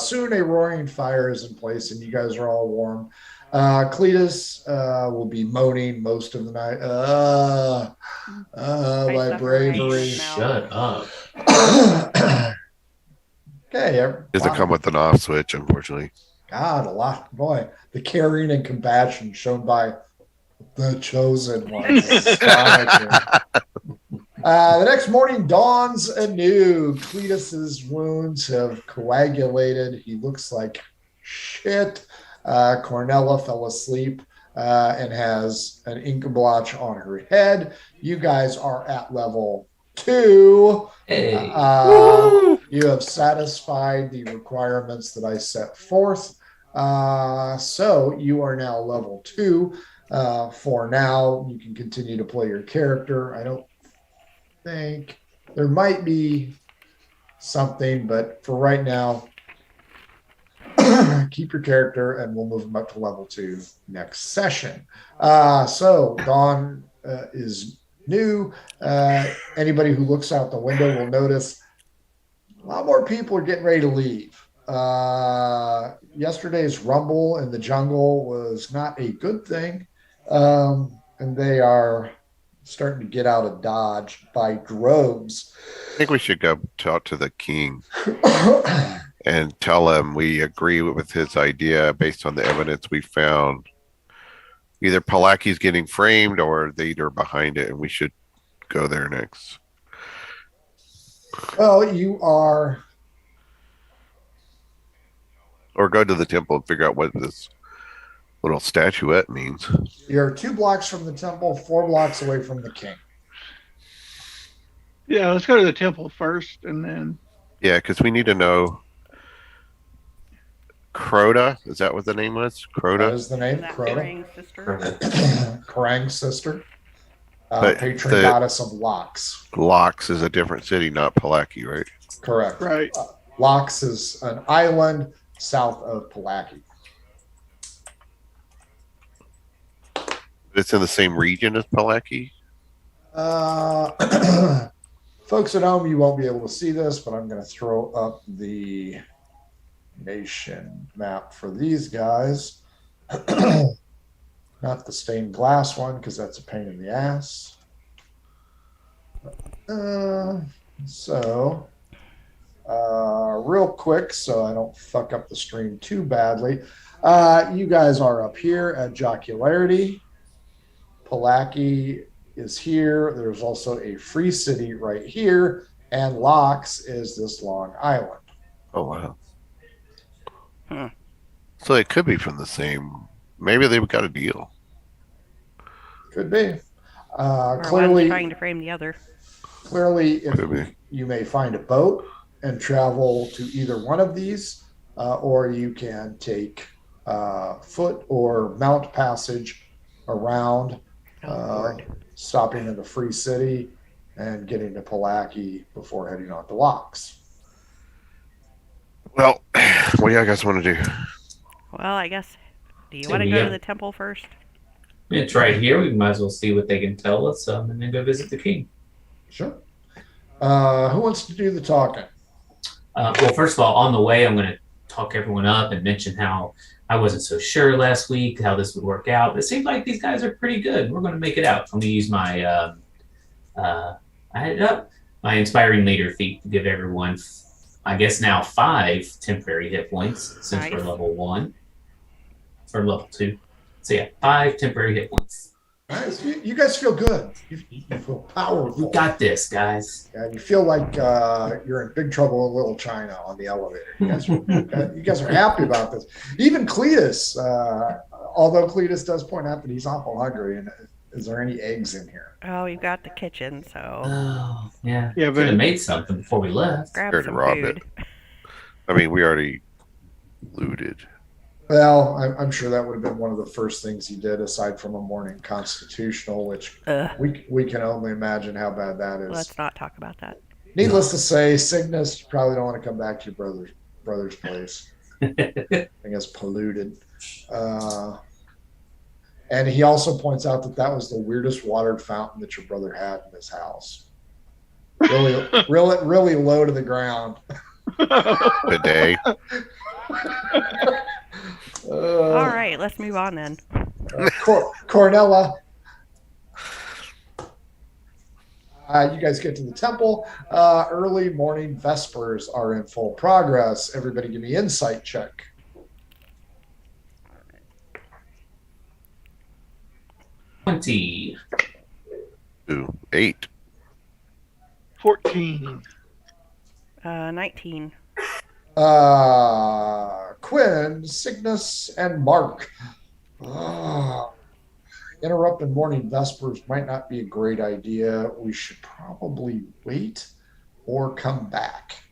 Soon a roaring fire is in place and you guys are all warm. Cletus will be moaning most of the night. My suffer bravery. Shut up. Okay. Doesn't come with an off switch, unfortunately. God, a lot. Boy, the caring and compassion shown by the chosen one. The next morning dawns anew. Cletus's wounds have coagulated. He looks like shit. Cornella fell asleep and has an ink blotch on her head. You guys are at level 2. Hey. You have satisfied the requirements that I set forth. So you are now level 2. For now, you can continue to play your character. I don't think there might be something, but for right now, keep your character and we'll move them up to level 2 next session. So Dawn is new. Anybody who looks out the window will notice a lot more people are getting ready to leave. Yesterday's rumble in the jungle was not a good thing. And they are starting to get out of Dodge by droves. I think we should go talk to the king and tell him we agree with his idea based on the evidence we found. Either Palaki's getting framed or they are behind it, and we should go there next. Well, you are. Or go to the temple and figure out what this little statuette means. You're 2 blocks from the temple, 4 blocks away from the king. Yeah, let's go to the temple first, and then. Yeah, because we need to know. Crota, is that what the name was? That Crota? is the name, That Crota. Krang's sister. Krang's sister. But Patron the- goddess of Lox. Lox is a different city, not Palaki, right? Correct. Right. Lox is an island south of Palaki. It's in the same region as Palaki? Folks at home, you won't be able to see this, but I'm going to throw up the nation map for these guys. Not the stained glass one, because that's a pain in the ass. Real quick, so I don't fuck up the stream too badly. You guys are up here at Jocularity. Palaki is here. There's also a free city right here, and Lox is this long island. Oh, wow. Hmm. So it could be from the same. Maybe they've got a deal. Could be. Or one's Clearly, trying to frame the other. if Could be. you may find a boat and travel to either one of these, or you can take foot or mount passage around, stopping in the free city and getting to Palaki before heading on to Lox. Well, what do you guys want to do? Well, I guess. Do you So want to we go to got- the temple first? It's right here. We might as well see what they can tell us, and then go visit the king. Sure. Who wants to do the talking? Well, first of all, on the way, I'm going to talk everyone up and mention how I wasn't so sure last week how this would work out. It seems like these guys are pretty good. We're going to make it out. I'm going to use my my inspiring leader feat to give everyone, I guess now 5 temporary hit points since we're Nice. level 1 or level 2. So yeah, 5 temporary hit points. Nice. You guys feel good. You feel powerful. We got this, guys. You feel like you're in big trouble in Little China on the elevator. You guys are happy about this. Even Cletus, although Cletus does point out that he's awful hungry, and is there any eggs in here? Oh, you've got the kitchen, so Oh, yeah. Yeah, Could have but made something before we left. grab Scared to some rob food. I mean, we already looted. Well, I'm sure that would have been one of the first things he did, aside from a morning constitutional, which Ugh. we can only imagine how bad that is. Let's not talk about that. Needless to say, Cygnus, you probably don't want to come back to your brother's place. I think it's polluted. And he also points out that was the weirdest watered fountain that your brother had in his house. Really low to the ground. Today. All right, let's move on then. Cornella. You guys get to the temple. Early morning vespers are in full progress. Everybody give me insight check. 20. Ooh, 8. 14. 19. Quinn, Cygnus, and Mark. Interrupting morning vespers might not be a great idea. We should probably wait or come back.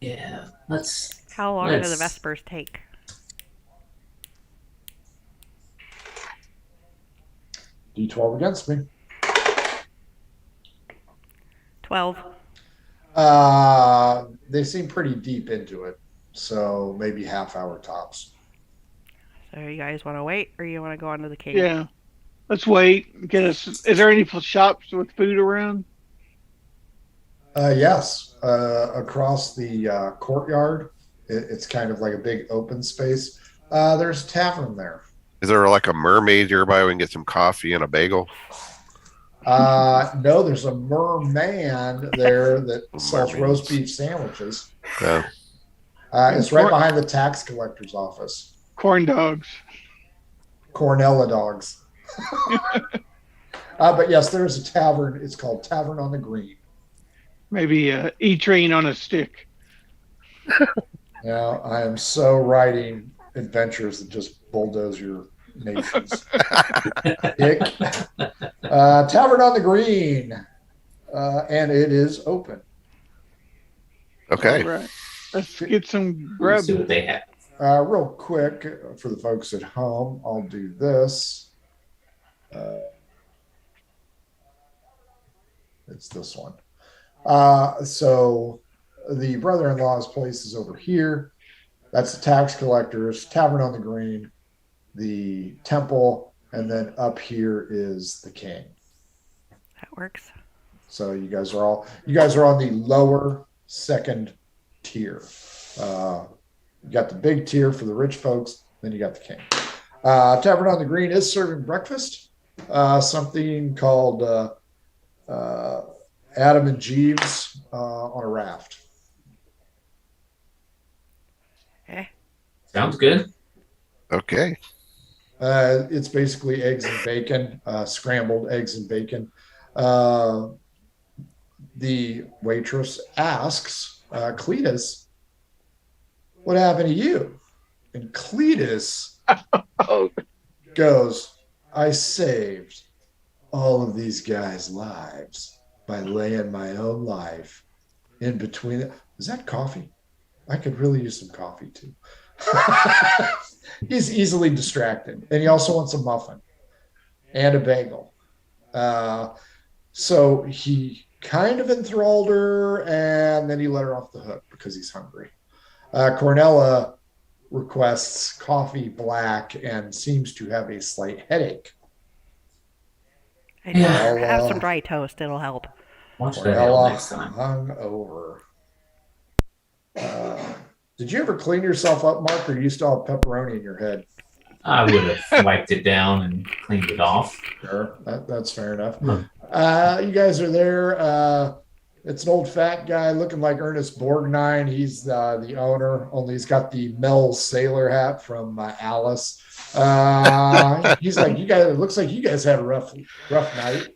Yeah, let's. How long do the Vespers take? D12 against me. 12. They seem pretty deep into it, so maybe half hour tops. So you guys want to wait, or you want to go on to the king? Yeah. Let's wait. Get us. Is there any shops with food around? Yes. Across the courtyard, it's kind of like a big open space. There's a tavern there. Is there like a mermaid nearby? We can get some coffee and a bagel. No, there's a merman there that sells roast beef sandwiches. Yeah. It's right behind the tax collector's office. Corn dogs. Cornella dogs. But yes, there's a tavern. It's called Tavern on the Green. Maybe a E-train on a stick. Now, I am so writing adventures that just bulldoze your nations. Tavern on the Green. And it is open. Okay. All right. Let's get some Let's grub. see what they have. Real quick, for the folks at home, I'll do this. It's this one. So the brother-in-law's place is over here. That's the tax collectors, Tavern on the Green, the temple, and then up here is the king. That works. So you guys are on the lower second tier. You got the big tier for the rich folks, then you got the king. Tavern on the Green is serving breakfast. Something called Adam and Jeeves on a raft. Okay. Sounds good. Okay. It's basically eggs and bacon, scrambled eggs and bacon. The waitress asks Cletus, "What happened to you?" And Cletus goes, "I saved all of these guys' lives by laying my own life in between." Is that coffee? I could really use some coffee too. He's easily distracted. And he also wants a muffin and a bagel. So he kind of enthralled her, and then he let her off the hook because he's hungry. Cornella requests coffee black and seems to have a slight headache. I have some dry toast. It'll help. Watch that out Cornella next time. hung over. Did you ever clean yourself up, Mark, or do you still have pepperoni in your head? I would have wiped it down and cleaned it off. Sure, that's fair enough. Hmm. You guys are there. It's an old fat guy looking like Ernest Borgnine. He's the owner, only he's got the Mel sailor hat from Alice. He's like, "You guys, it looks like you guys had a rough night."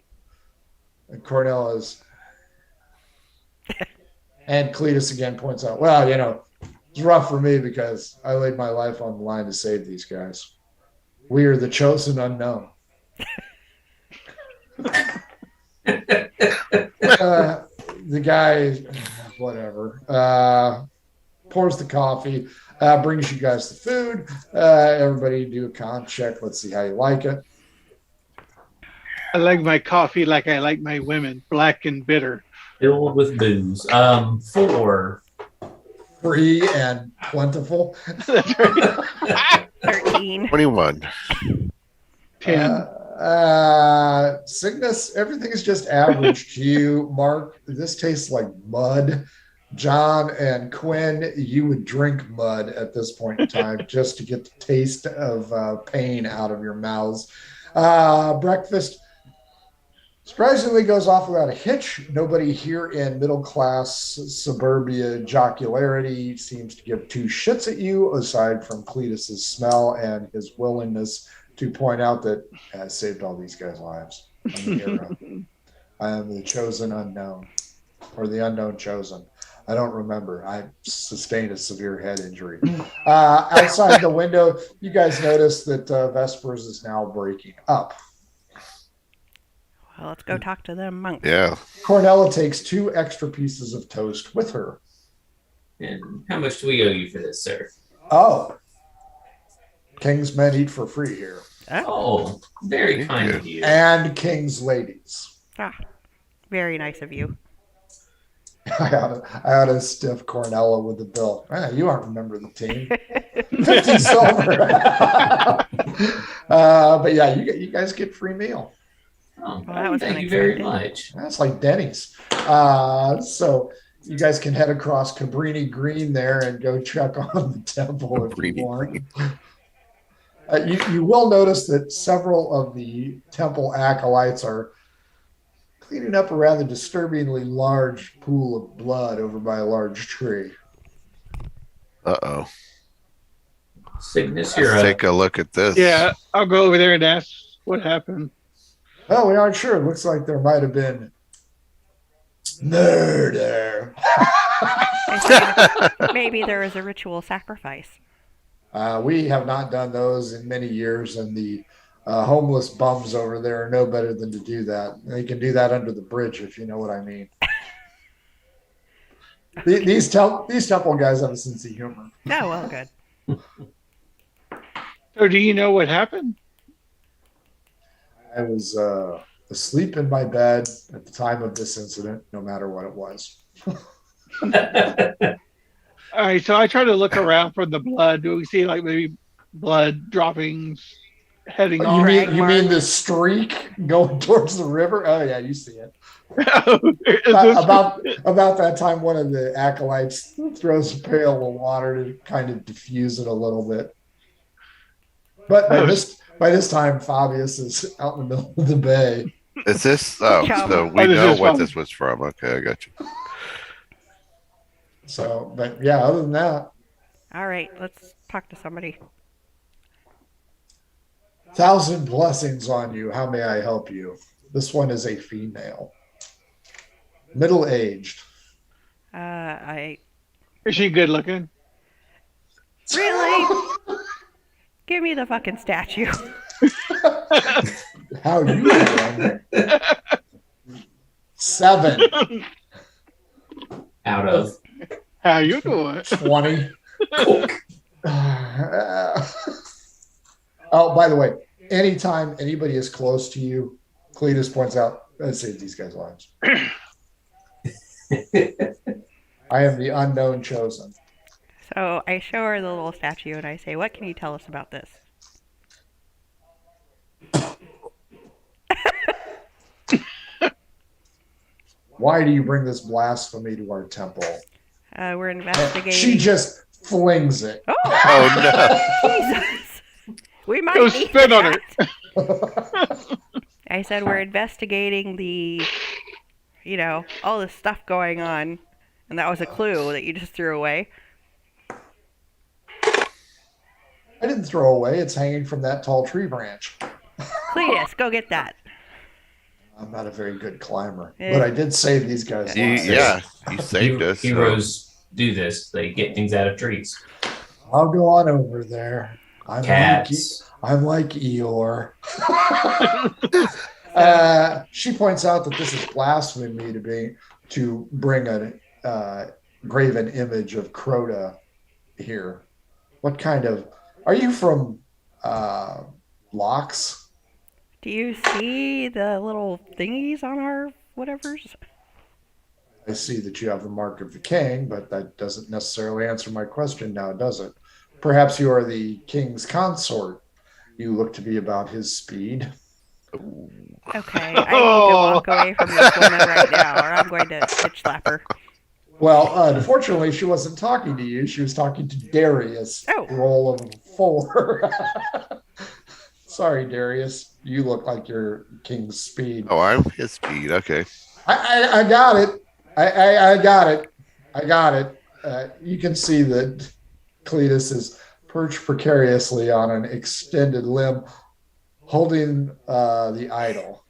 And Cornella's and Cletus again points out, "Well, it's rough for me because I laid my life on the line to save these guys. We are the chosen unknown." The guy whatever. Pours the coffee, brings you guys the food. Everybody do a con check. Let's see how you like it. I like my coffee like I like my women, black and bitter. Filled with booze. 4. Free and plentiful. That's right. 13. 21. 10. Cygnus, everything is just average to you. Mark, this tastes like mud. John and Quinn, you would drink mud at this point in time just to get the taste of pain out of your mouths. Breakfast surprisingly goes off without a hitch. Nobody here in middle-class suburbia jocularity seems to give two shits at you, aside from Cletus's smell and his willingness to point out that I saved all these guys' lives. I'm the hero. I am the chosen unknown, or the unknown chosen. I don't remember. I sustained a severe head injury. Outside the window, you guys notice that Vespers is now breaking up. Well, let's go talk to them monks. Yeah. Cornella takes 2 extra pieces of toast with her. And how much do we owe you for this, sir? Oh, king's men eat for free here, Oh, very kind of you. and king's ladies. Ah, very nice of you. I ought to stiff Cornella with the bill. You aren't a member of the team. 50 silver. But yeah, you guys get free meal. Oh, Well, that was thank you very unexpected. much. That's like Denny's. So you guys can head across Cabrini Green there and go check on the temple if you Cabrini want. You will notice that several of the temple acolytes are cleaning up a rather disturbingly large pool of blood over by a large tree. Uh-oh. Cygnus, Let's you're take a look at this. Yeah, I'll go over there and ask what happened. Well, we aren't sure. It looks like there might have been murder. I think maybe there was a ritual sacrifice. We have not done those in many years, and the homeless bums over there are no better than to do that. They can do that under the bridge, if you know what I mean. These temple guys have a sense of humor. Oh, well, good. So do you know what happened? I was asleep in my bed at the time of this incident, no matter what it was. All right, so I try to look around for the blood. Do we see like maybe blood droppings heading You off? mean the streak going towards the river? Oh yeah, you see it. Is this- About that time, one of the acolytes throws a pail of water to kind of diffuse it a little bit. But by this time, Fabius is out in the middle of the bay. Is this? Oh, Chum. so we Oh, this know is what from- this was from. Okay, I got you. So, but yeah, other than that, All right, let's talk to somebody. 1,000 blessings on you. How may I help you? This one is a female, middle-aged. I Is she good looking? really give me the fucking statue. How you doing? 7, Out of. How you doing? 20. Oh, by the way, anytime anybody is close to you, Cletus points out, I saved these guys' lives. I am the unknown chosen. So I show her the little statue and I say, "What can you tell us about this?" Why do you bring this blasphemy to our temple? We're investigating. She just flings it. Oh, Oh Jesus! We might Go need spit on that. her. I said we're investigating the, all this stuff going on, and that was a clue that you just threw away. I didn't throw away. It's hanging from that tall tree branch. Cletus, go get that. I'm not a very good climber, Yeah. but I did save these guys' no! lives. Yeah, you saved us. so- Heroes do this. They get things out of trees. I'll go on over there. Cats. I'm like Eeyore. She points out that this is blasphemy to bring graven image of Crota here. What kind of, are you from Locks? Do you see the little thingies on our whatevers? I see that you have the mark of the king, but that doesn't necessarily answer my question now, does it? Perhaps you are the king's consort. You look to be about his speed. Okay, I need to walk away from this woman right now, or I'm going to bitch slap her. Well, unfortunately, she wasn't talking to you. She was talking to Darius. Oh. Roll of 4. Sorry, Darius. You look like you're king's speed. Oh, I'm his speed. Okay. I got it. I got it. I got it. You can see that Cletus is perched precariously on an extended limb, holding the idol.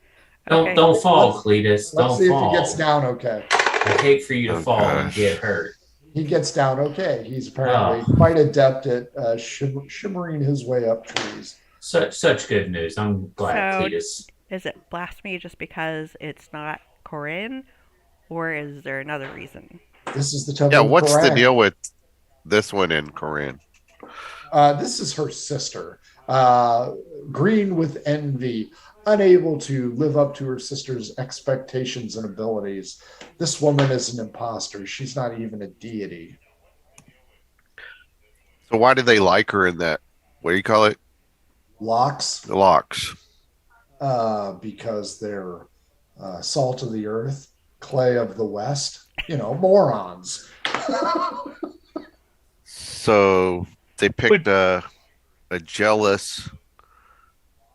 Okay. Don't fall, Cletus. Let's Don't see fall. if he gets down okay. I hate for you to Oh, fall and gosh. get hurt. He gets down okay. He's apparently quite adept at shimmering his way up trees. Such good news. I'm glad, So- Cletus. Is it blasphemy just because it's not Corinne, or is there another reason? This is the temple. Yeah, of what's the Koran. deal with this one in Corinne? This is her sister, green with envy, unable to live up to her sister's expectations and abilities. This woman is an imposter. She's not even a deity. So why do they like her in that? What do you call it? Locks, The Locks. because they're salt of the earth, clay of the west. You know, morons. So they picked a jealous,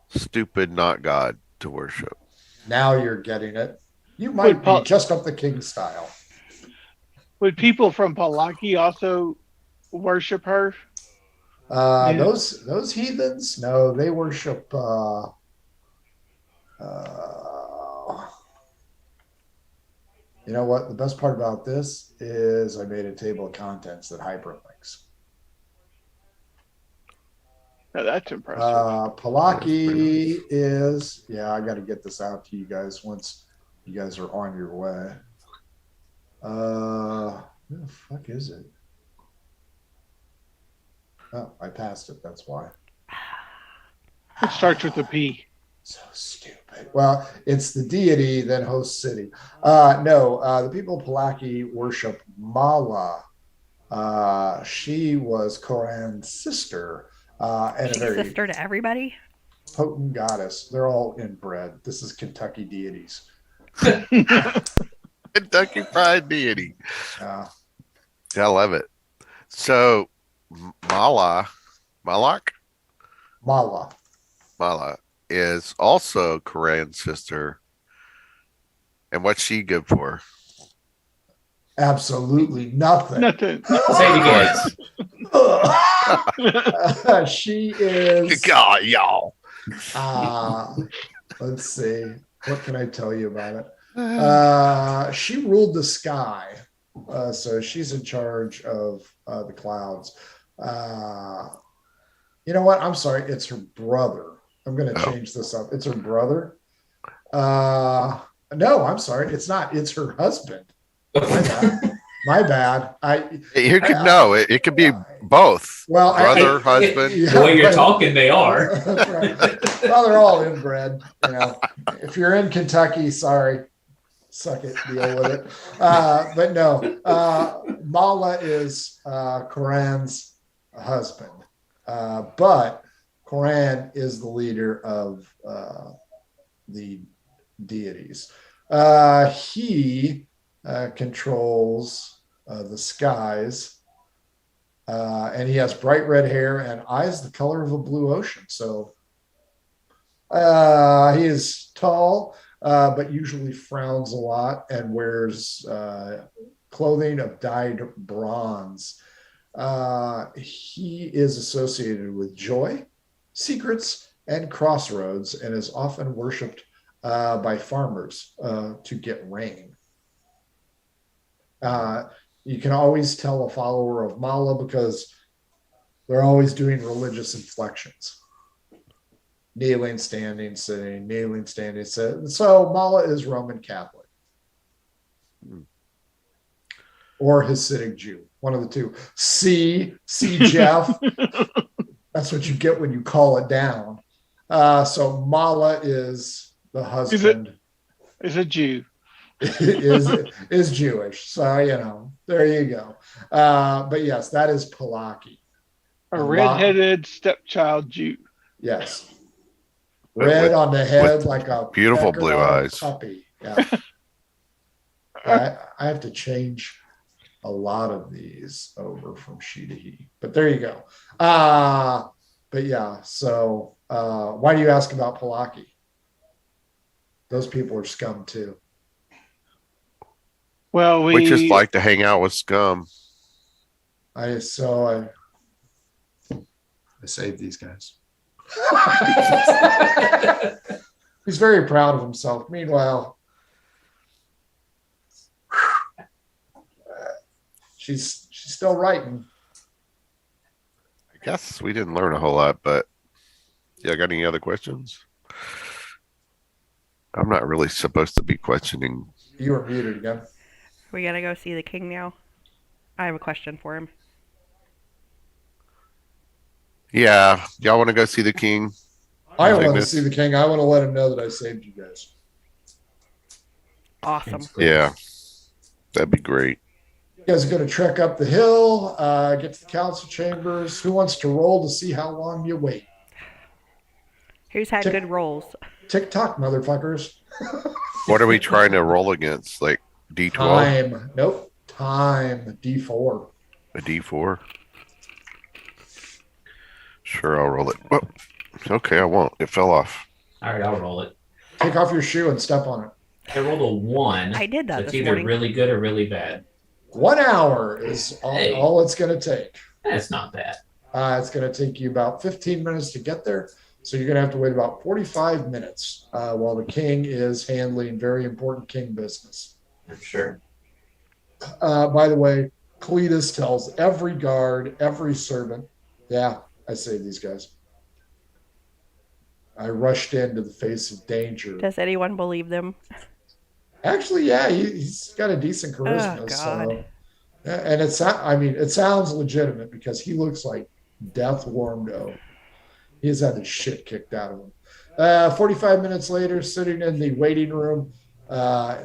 stupid, not God to worship. Now you're getting it. You might Wait, Paul- be just up the king style. Would people from Palaki also worship her? Yeah. Those heathens, no, they worship. You know what? The best part about this is I made a table of contents that hyperlinks. Oh, that's impressive. Palaki is, yeah, I got to get this out to you guys once you guys are on your way. Where the fuck is it? Oh, I passed it. That's why. It starts with a P. So stupid. Well, it's the deity, then host city. The people of Palaki worship Mala. She was Koran's sister, and She's a very sister to everybody? potent goddess. They're all inbred. This is Kentucky deities. Kentucky Fried Deity. Uh, I love it. So Malak Mala. is also Koran's sister. And what's she good for? Absolutely nothing. Nothing. Say it again. She is. God, y'all. Let's see. What can I tell you about it? She ruled the sky. So she's in charge of the clouds. You know what? I'm sorry. It's her brother. I'm going to change this up. It's her brother. No, I'm sorry. It's not. It's her husband. My bad. It could be both. Well, Brother, husband. Yeah, The way you're but- talking, they are. That's right. Well, they're all inbred. You know, if you're in Kentucky, sorry, suck it, deal with it. But no, Mala is Koran's husband, but Koran is the leader of the deities. He controls the skies. And he has bright red hair and eyes the color of a blue ocean. So he is tall, but usually frowns a lot and wears clothing of dyed bronze. He is associated with joy, secrets, and crossroads, and is often worshipped by farmers to get rain. You can always tell a follower of Mala because they're always doing religious inflections. Kneeling, standing, sitting, kneeling, standing, sitting. So Mala is Roman Catholic. or Hasidic Jew, one of the two. C Jeff. That's what you get when you call it down. So Mala is the husband. Is a Jew. is Jewish. So, there you go. But yes, that is Palaki. A redheaded stepchild Jew. Yes. Red on the head with like a beautiful blue eyes. puppy. Yeah. I have to change a lot of these over from she to he. But there you go. But yeah, so why do you ask about Palaki? Those people are scum too. Well, We just like to hang out with scum. I saved these guys. He's very proud of himself. Meanwhile, she's still writing. I guess we didn't learn a whole lot, but yeah, got any other questions? I'm not really supposed to be questioning. You were muted again. We gotta go see the king now. I have a question for him. Yeah, y'all want to go see the king? I want to Cygnus? see the king. I want to let him know that I saved you guys. Awesome. That's great. Yeah, that'd be great. You guys are going to trek up the hill, get to the council chambers. Who wants to roll to see how long you wait? Who's had Tick- good rolls? TikTok, motherfuckers. What are we trying to roll against? Like D12, Time. Nope. Time. D4. a D4? Sure, I'll roll it. Oh, okay, I won't. It fell off. All right, I'll roll it. Take off your shoe and step on it. I rolled a 1. I did that So it's this either morning. really good or really bad. 1 hour is Hey. all it's going to take. That's not bad. It's going to take you about 15 minutes to get there. So you're going to have to wait about 45 minutes while the king is handling very important king business. I'm sure. By the way, Cletus tells every guard, every servant, yeah, I saved these guys. I rushed into the face of danger. Does anyone believe them? Actually, yeah, he's got a decent charisma. Oh, God. So, and it sounds legitimate because he looks like death warmed oak. He has had the shit kicked out of him. 45 minutes later, sitting in the waiting room,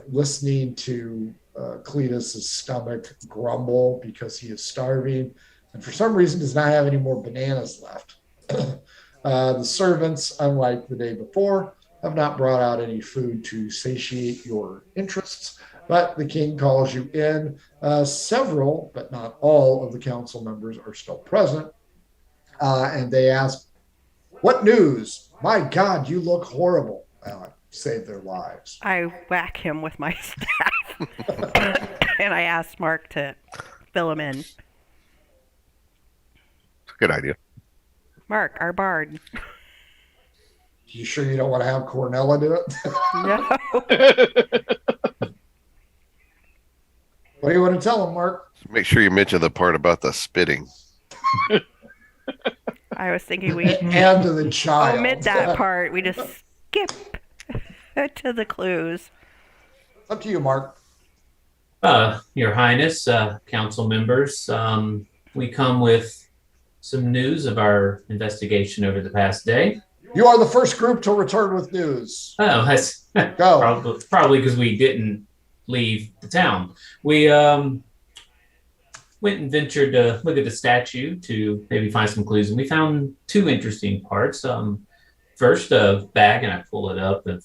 listening to Cletus's stomach grumble because he is starving, and for some reason does not have any more bananas left. The servants, unlike the day before, have not brought out any food to satiate your interests, but the king calls you in. Several, but not all, of the council members are still present, and they ask, "What news? My God, you look horrible." Save their lives. I whack him with my staff. And I asked Mark to fill him in. Good idea. Mark, our bard. You sure you don't want to have Cornella do it? No. What do you want to tell him, Mark? Make sure you mention the part about the spitting. I was thinking we And to the child. omit that part. We just skip to the clues. Up to you, Mark. Your Highness, council members, we come with some news of our investigation over the past day. You are the first group to return with news. Oh, that's Go. probably because we didn't leave the town. We went and ventured to look at the statue to maybe find some clues, and we found 2 interesting parts. First, a bag, and I pull it up, of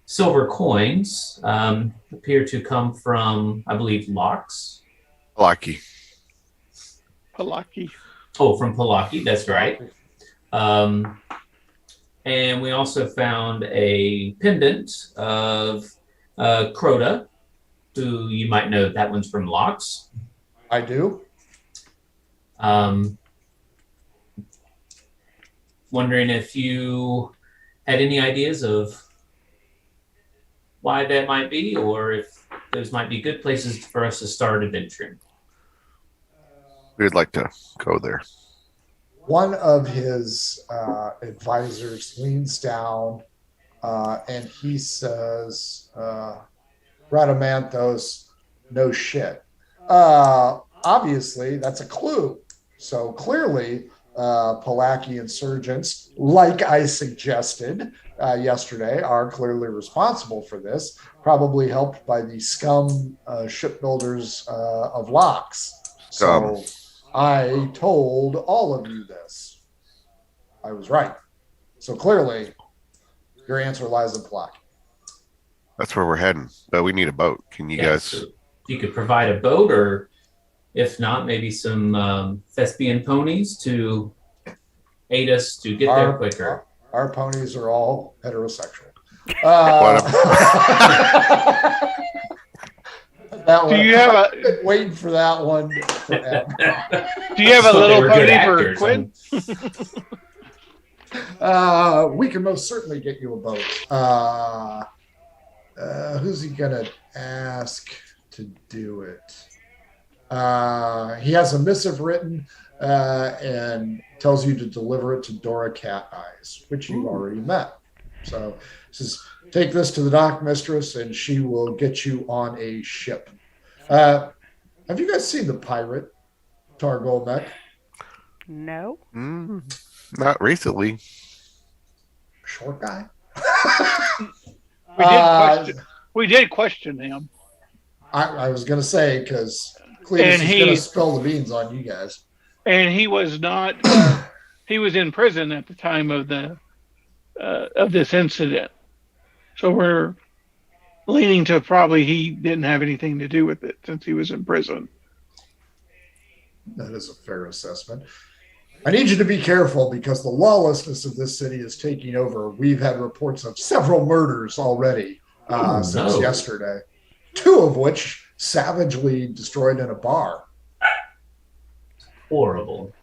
silver coins appear to come from, I believe, Locks. Lucky. Palaki. Oh, from Palaki, that's right. And we also found a pendant of Crota, who you might know that one's from Locks. I do. Wondering if you had any ideas of why that might be, or if those might be good places for us to start adventuring. We'd like to go there. One of his advisors leans down and he says, Radamanthos, no shit. Obviously, that's a clue. So clearly, Palaki insurgents, like I suggested yesterday, are clearly responsible for this, probably helped by the scum shipbuilders of Locks. So I told all of you this. I was right. So clearly, your answer lies in Palaki. That's where we're heading. But we need a boat. Can you guys? So if you could provide a boat, or if not, maybe some thespian ponies to aid us to get there quicker. Our ponies are all heterosexual. That one, Do you have I've been waiting for that one forever. Do you have a So they little were good pony for actors, Quinn? We can most certainly get you a boat. Who's he gonna ask to do it? He has a missive written and tells you to deliver it to Dora Cat Eyes, which you've already met. So says, take this to the dock mistress, and she will get you on a ship. Have you guys seen the pirate Targol Mech? No. Not recently. Short guy. We did question him. I was going to say, because Cletus is going to spill the beans on you guys. And he was not. He was in prison at the time of this incident. So we're leaning to probably he didn't have anything to do with it since he was in prison. That is a fair assessment. I need you to be careful because the lawlessness of this city is taking over. We've had reports of several murders already since yesterday, 2 of which savagely destroyed in a bar. Horrible.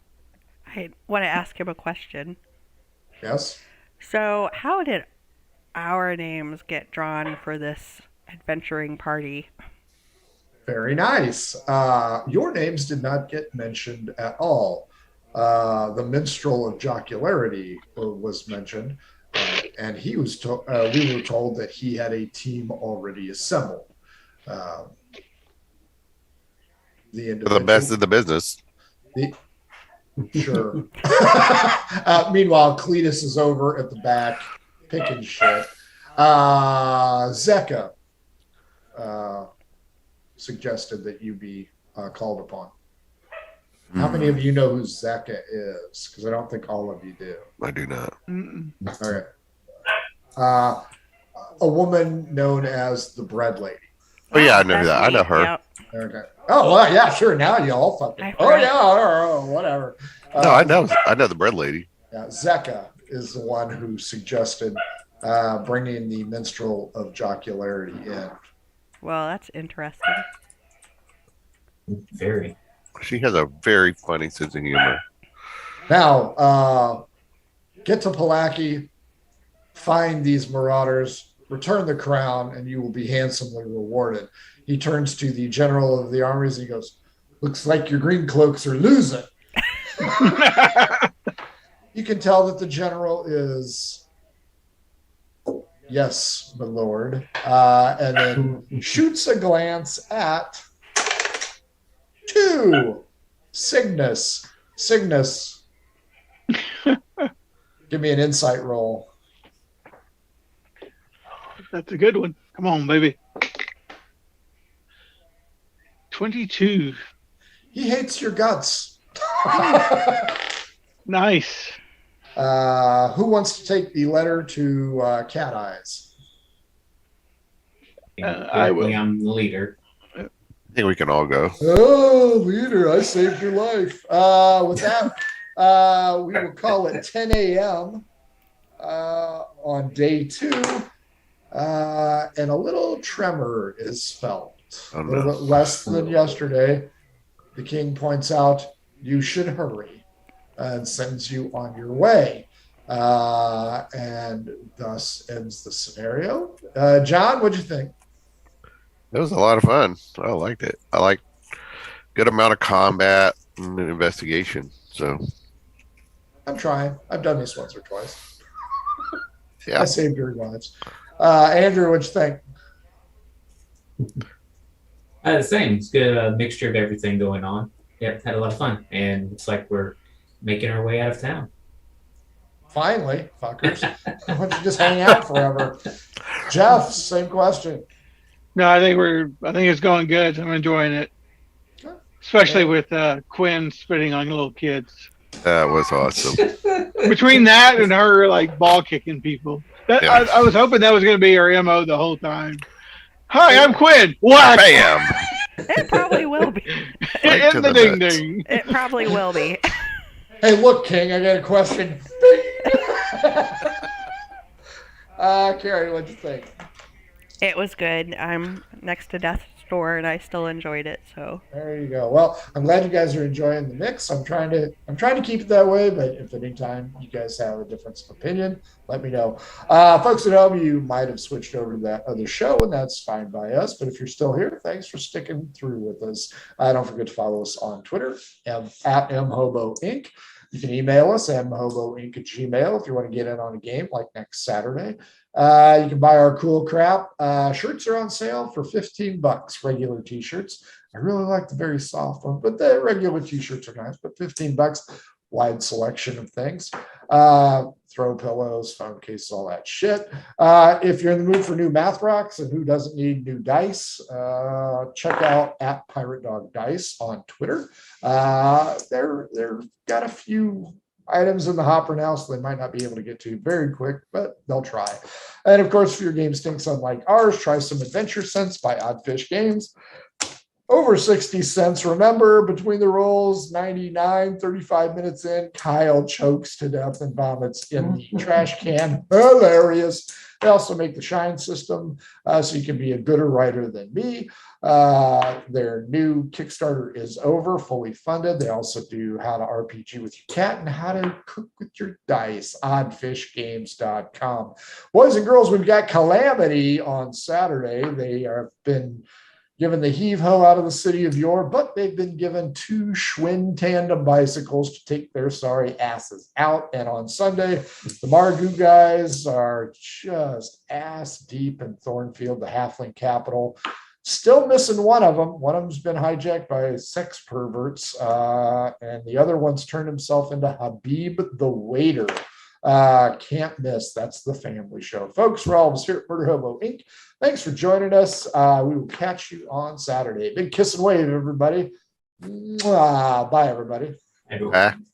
I want to ask him a question. Yes? So, how did our names get drawn for this adventuring party? Very nice. Your names did not get mentioned at all. The minstrel of jocularity was mentioned, and he was we were told that he had a team already assembled. The best in the business. Sure. Meanwhile, Cletus is over at the back picking shit. Zeka suggested that you be called upon. How many of you know who Zeka is? Because I don't think all of you do. I do not. All right. A woman known as the Bread Lady. Oh yeah, I know that. I know her. Yep. Okay. Oh well, yeah, sure. Now you all fucking. Oh yeah, whatever. No, I know the bread lady. Yeah, Zeka is the one who suggested bringing the minstrel of jocularity in. Well, that's interesting. Very. She has a very funny sense of humor. Now, get to Palaki, find these marauders, return the crown, and you will be handsomely rewarded. He turns to the general of the armies and he goes, looks like your green cloaks are losing. You can tell that the general is, yes, my lord, and then shoots a glance at 2 Cygnus. Give me an insight roll. That's a good one. Come on, baby. 22. He hates your guts. Nice. Who wants to take the letter to Cat Eyes? I will. I'm the leader. I think we can all go. Oh, leader, I saved your life. With that, we will call it 10 a.m. On day 2. And a little tremor is felt. Oh, no. A little bit less than yesterday. The king points out you should hurry and sends you on your way. And thus ends the scenario. John, what'd you think? It was a lot of fun. I liked it. I like good amount of combat and investigation. So I'm trying. I've done this once or twice. yeah, I saved your lives. Andrew, what'd you think? The same. It's good mixture of everything going on. Yep, had a lot of fun, and it's like we're making our way out of town. Finally, fuckers. Why don't you just hang out forever? Jeff, same question. No, I think it's going good. I'm enjoying it, especially with Quinn spitting on little kids. That was awesome. Between that and her like ball kicking people, I was hoping that was going to be her MO the whole time. Hi, I'm Quinn. What? Bam! It probably will be. Right to In the the ding nuts. ding. It probably will be. Hey, look, King, I got a question. Carrie, what'd you think? It was good. I'm next to Death's Door, and I still enjoyed it. So There you go. Well, I'm glad you guys are enjoying the mix. I'm trying to keep it that way, but if at any time you guys have a difference of opinion, let me know. Folks at home, you might have switched over to that other show, and that's fine by us. But if you're still here, thanks for sticking through with us. Don't forget to follow us on Twitter at mhobo inc. You can email us at mhoboinc@gmail if you want to get in on a game like next Saturday. You can buy our cool crap. Shirts are on sale for $15, regular t-shirts. I really like the very soft one, but the regular t-shirts are nice, but $15, wide selection of things. Throw pillows, phone cases, all that shit. If you're in the mood for new math rocks and who doesn't need new dice, check out at Pirate Dog Dice on Twitter. They're got a few items in the hopper now, so they might not be able to get to very quick, but they'll try. And of course, if your game stinks unlike ours, try some Adventure Sense by Oddfish Games. Over 60 cents. Remember, between the rolls, 99, 35 minutes in, Kyle chokes to death and vomits in the trash can. Hilarious. They also make the shine system, so you can be a gooder writer than me. Their new Kickstarter is over, fully funded. They also do how to RPG with your cat and how to cook with your dice. Oddfishgames.com. Boys and girls, we've got Calamity on Saturday. They have been given the heave-ho out of the city of Yore, but they've been given 2 Schwinn tandem bicycles to take their sorry asses out. And on Sunday, the Margoo guys are just ass deep in Thornfield, the halfling capital. Still missing one of them. One of them's been hijacked by sex perverts, and the other one's turned himself into Habib the Waiter. Can't miss. That's the family show. Folks, we're all of us here at Murder Hobo Inc. Thanks for joining us. We will catch you on Saturday. Big kiss and wave, everybody. Mwah. Bye, everybody. Everyone.